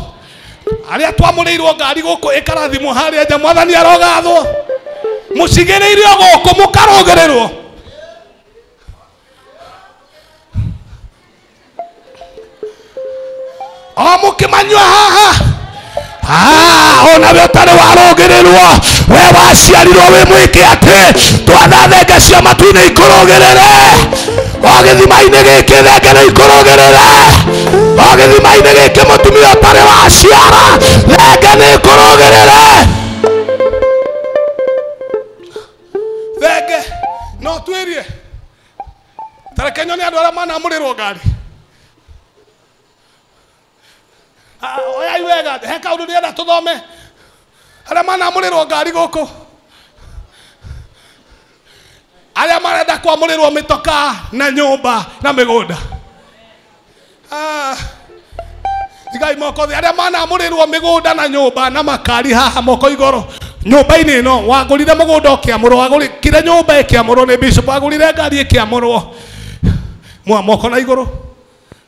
aria twamurirwo ngari guku ikarathimwo haria nja mwathani arogathwo mucigiriirio guku mukarugirirwo o mukimanywa haha ona we utari warugirirwo we waciarirwo wi mwike ati twatha thenge cia matu-ini ikurugirire o githima-ini giki thenge ni ikurugirire o githima-ini giki mutumia utari waciara thenge ni ikurugirire thenge no twirie tareke nyone andu aria manamurirwo ngari oya iwega he kaundu ndienda tuthome aria manamurirwo ngari guku aria marenda kwamurirwo mitoka na nyumba na migunda igai moko thi aria manamurirwo migunda na nyumba na makari haha moko igoro nyumba-ini ino wagurire mugunda ukiamurwo wagurikire nyumba ikiamurwo ni bishop wagurire ngari ikiamurwo moko na iguru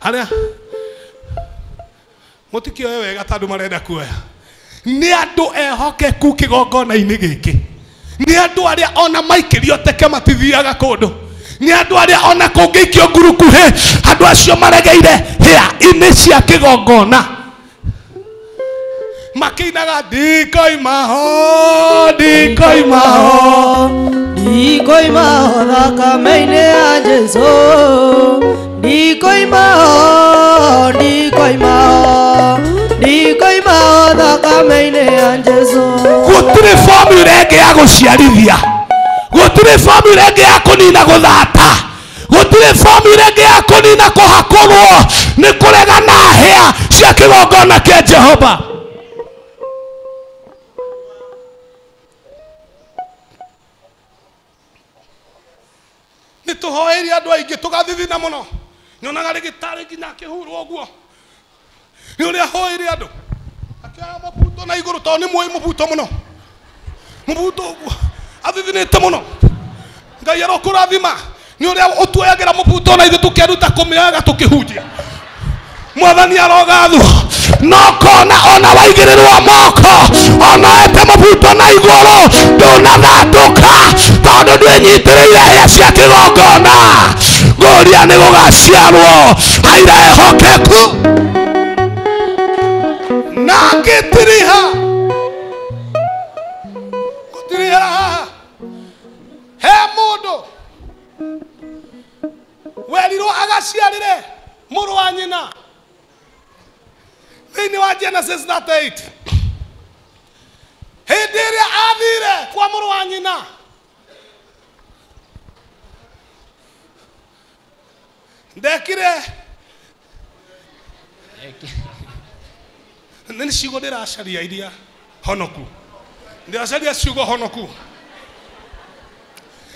aria mutikioe wega tandu marenda kuoya ni andu ehokeku kigongona-ini giki ni andu aria ona maikirio teke matithiaga kundu ni andu aria ona kungiikio ngurukuhi andu acio maregeire hĩa-ini cia kigongona makinaga ndikoimaho ndikoimaho ndikoimaho thakame-ini ya Jesu ndikoimaho ndikoimaho ndikoimaho thakame-ini ya Jesu gutire formula ingi ya guciarithia gutire formula ingi ya kunina guthata gutire formula ingi ya kunina kuhakurwo ni kuregana hĩa cia kigongona kia Jehova ni tuhoeire andu aingi tugathithina muno nyonaga rigitari nginya akihurwo uguo ni uria hoire andu akiaga mubuto na iguru to ni muoi mubuto muno mubuto uguo athithinite muno Ngai arokurathima ni uria utuoyagira mubuto na ithu tukiruta kumioyaga tukihunjia mwathani arogathwo no kona ona waigirirwo moko ona ete mubuto na iguru ndunathatuka tondu ndwinyitiriire hĩa cia kigongona nguria ni gugaciarwo aira ehokeku na ngitiriha gutiriha haha he mundu werirwo agaciarire muru wa nyina thiini wa Genesis 38 hindi iria athire kwa muru wa nyina ndekire nini ciugo ndiracaria iria honoku ndiracaria ciugo honoku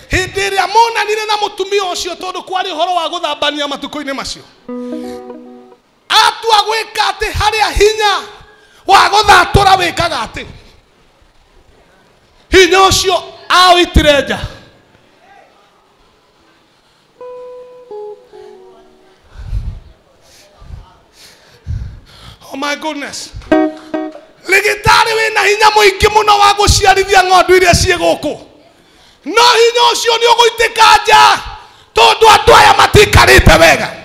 hindi iria monanire na mutumia ucio tondu kwari horo wa guthambania matuko-ini macio atua gwi wĩka atĩ harĩa hinya wa gũthatũra wĩkaga atĩ hinya ũcio awĩtire nja. Oh my goodness. Ligitari wĩna hinya mũingĩ mũno wa gũciarithia ng'ondu iria ciĩ gũkũ, no hinya ũcio nĩ ũgũitĩka nja tondũ andũ aya matikarĩte wega.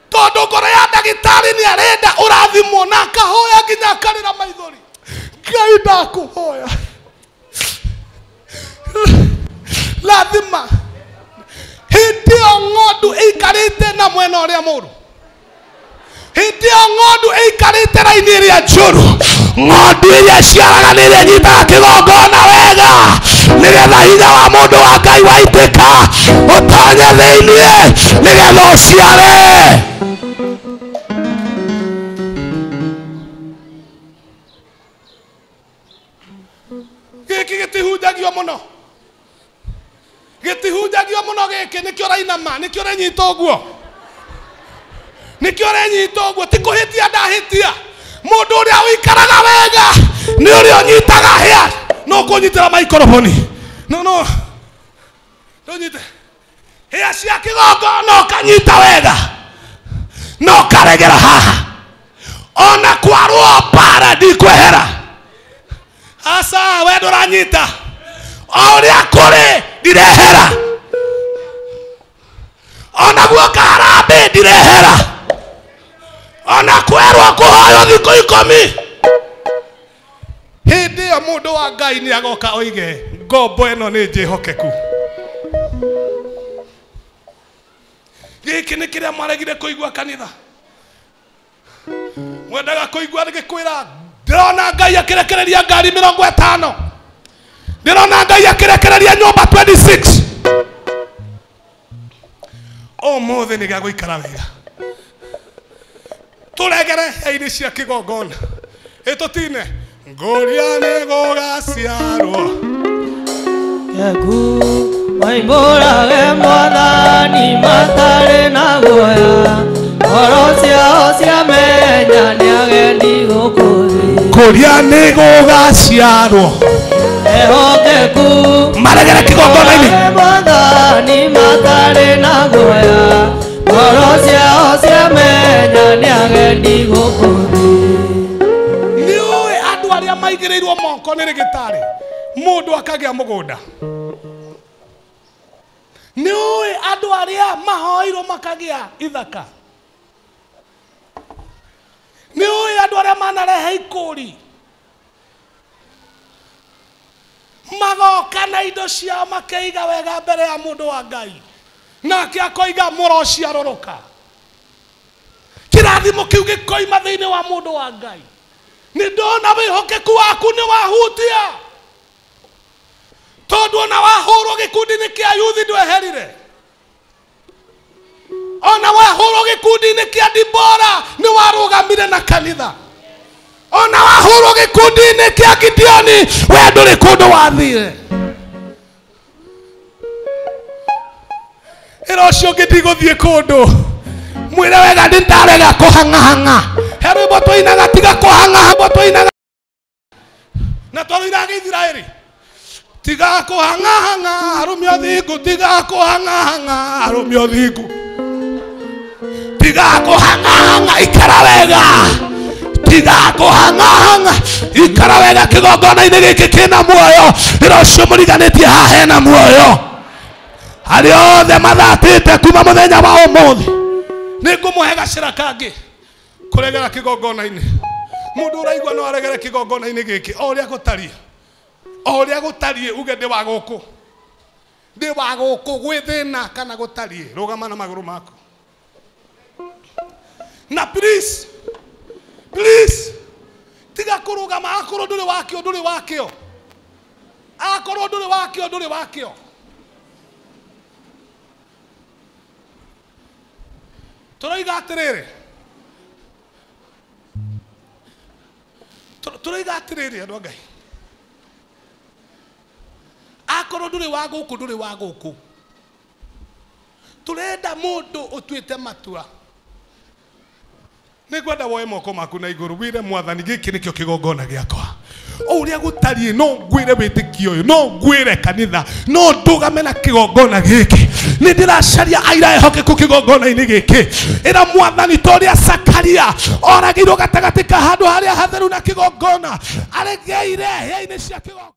Tondũ ngoro ya ndagĩtarĩ nĩ arenda ũrathimwo na akahoya nginya akarĩra maithori. Ngai ndakũhoya, lazima hĩndĩ ĩyo ng'ondu ĩikarĩte na mwena ũrĩa mũru, hĩndĩ ĩyo ng'ondu ĩikarĩte raini ĩrĩa njũru, ng'ondu iria ciaraga nĩ iria nyitaga kĩgongona wega, nĩgetha hinya wa mũndũ wa Ngai waitĩka ũtonye thĩinĩ nĩgetha ũciare. Gĩkĩ gĩtihunjagio mũno, gĩtihunjagio mũno gĩkĩ, nĩkĩo ũrainama, nĩkĩo ũrenyita ũguo, nĩkĩo ũrenyita ũguo. Ti kũhĩtia ndahĩtia, mũndũ ũrĩa ũikaraga wega nĩ ũrĩa ũnyitaga hĩa. No kũnyitĩra maikrofoni, no ndũnyite hĩa cia kĩgongona ũkanyita wega, no karegera haha ona kwarwo mbara ndikwehera. Asa we ndũranyita, o ũrĩa kũrĩ ndirehera, ona guoka harambĩ ndirehera, ona kwerwo kũhoywo thikũ 10. Hĩndĩ ĩyo mũndũ wa Ngai nĩ agoka oige ngombo ĩno nĩ njĩhokeku. Gĩkĩ nĩ kĩrĩa mwaregire kũigua kanitha, mwendaga kũigua gĩkwĩra ndĩrona Ngai akĩrekereria ngari 50, ndĩrona Ngai akĩrekereria nyũmba 26. Ũmũthĩ nĩ gĩa gũikara wega, tũregere hĩa-inĩ cia kĩgongona ĩtũtine. Ngũria nĩ gũgaciarwo Yeku waimũrage Mwathani matarĩ na guoya, ngoro ciao ciamenya nĩ agendi gũkũ thĩ. Ngũria nĩ gũgaciarwo ehokeku maregere kĩgongona-inĩ. Mwathani matarĩ na guoya, ngoro ciao ciamenya nĩ agendi gũkũ thĩ. Nĩũĩ andũ arĩa maigĩrĩirwo moko nĩ rĩgĩtarĩ, mũndũ akagĩa mũgũnda. Nĩũĩ andũ arĩa mahoirwo makagĩa ithaka. Nĩũĩ andũ arĩa manarehe ikũri magoka na indo ciao makeiga wega mbere ya mũndũ wa Ngai, nake akoiga mũro ciarũrũka. Kĩrathimo kĩu gĩkoima thĩinĩ wa mũndũ wa Ngai. Nĩ ndona wĩhokeku waku nĩ wahutia, tondũ ona wahũrwo gĩkundi-inĩ kĩa yuthi ndweherire, ona wahũrwo gĩkundi-inĩ kĩa Dibora nĩ warũgamire na kanitha, ona wahũrwo gĩkundi-inĩ kĩa Gideoni we ndũrĩ kũndũ wathire. Ĩra ũcio ũngĩ ndigũthiĩ kũndũ, mwĩre wega ndarega kũhang'ahang'a. He rwĩmbo tũinaga tiga kũhang'ahang'a, tũinaga na tũinaga Gĩithiraeli, tiga kũhang'ahang'a arũme ũthingu, tiga kũhang'ahang'a arũme ũthingu, tiga kũhang'ahang'a ikara wega, tiga kũhang'ahang'a ikara wega kĩgongona-inĩ gĩkĩ kĩna muoyo. Ĩra ũcio mũriganĩtie haha hena muoyo. Arĩa othe mathatĩte kuma mũthenya wa ũmũthĩ nĩ ngũmũhe gacĩra kangĩ kũregera kĩgongona-inĩ. Mũndũ ũraigua no aregere kĩgongona-inĩ gĩkĩ o ũrĩa gũtariĩ, o ũrĩa gũtariĩ uge ndĩ wa gũkũ, ndĩ wa gũkũ gwĩ thĩna kana gũtariĩ. Rũgama na magũrũ maku na please tiga kũrũgama. Akorwo ndũrĩ wakĩo ndũrĩ wakĩo, akorwo ndũrĩ wakĩo ndũrĩ wakĩo. Tũroiga atĩrĩrĩ, tũroiga atĩrĩrĩ andũ a Ngai, akorwo nduri wa guku nduri wa guku turenda mundu utwite matua nigwenda woe moko maku na iguru wire mwathani giki nikio kigongona giakwa uria gutari no ngwire witikio uyu no ngwire kanitha no ndugame na kigongona giki ni ndiracaria aira ehoke ku kigongona-ini giki ira mwathani toria Sakaria oragirwo gatagati ka handu haria hatheru na kigongona aregeire hĩa-inĩ cia kigongona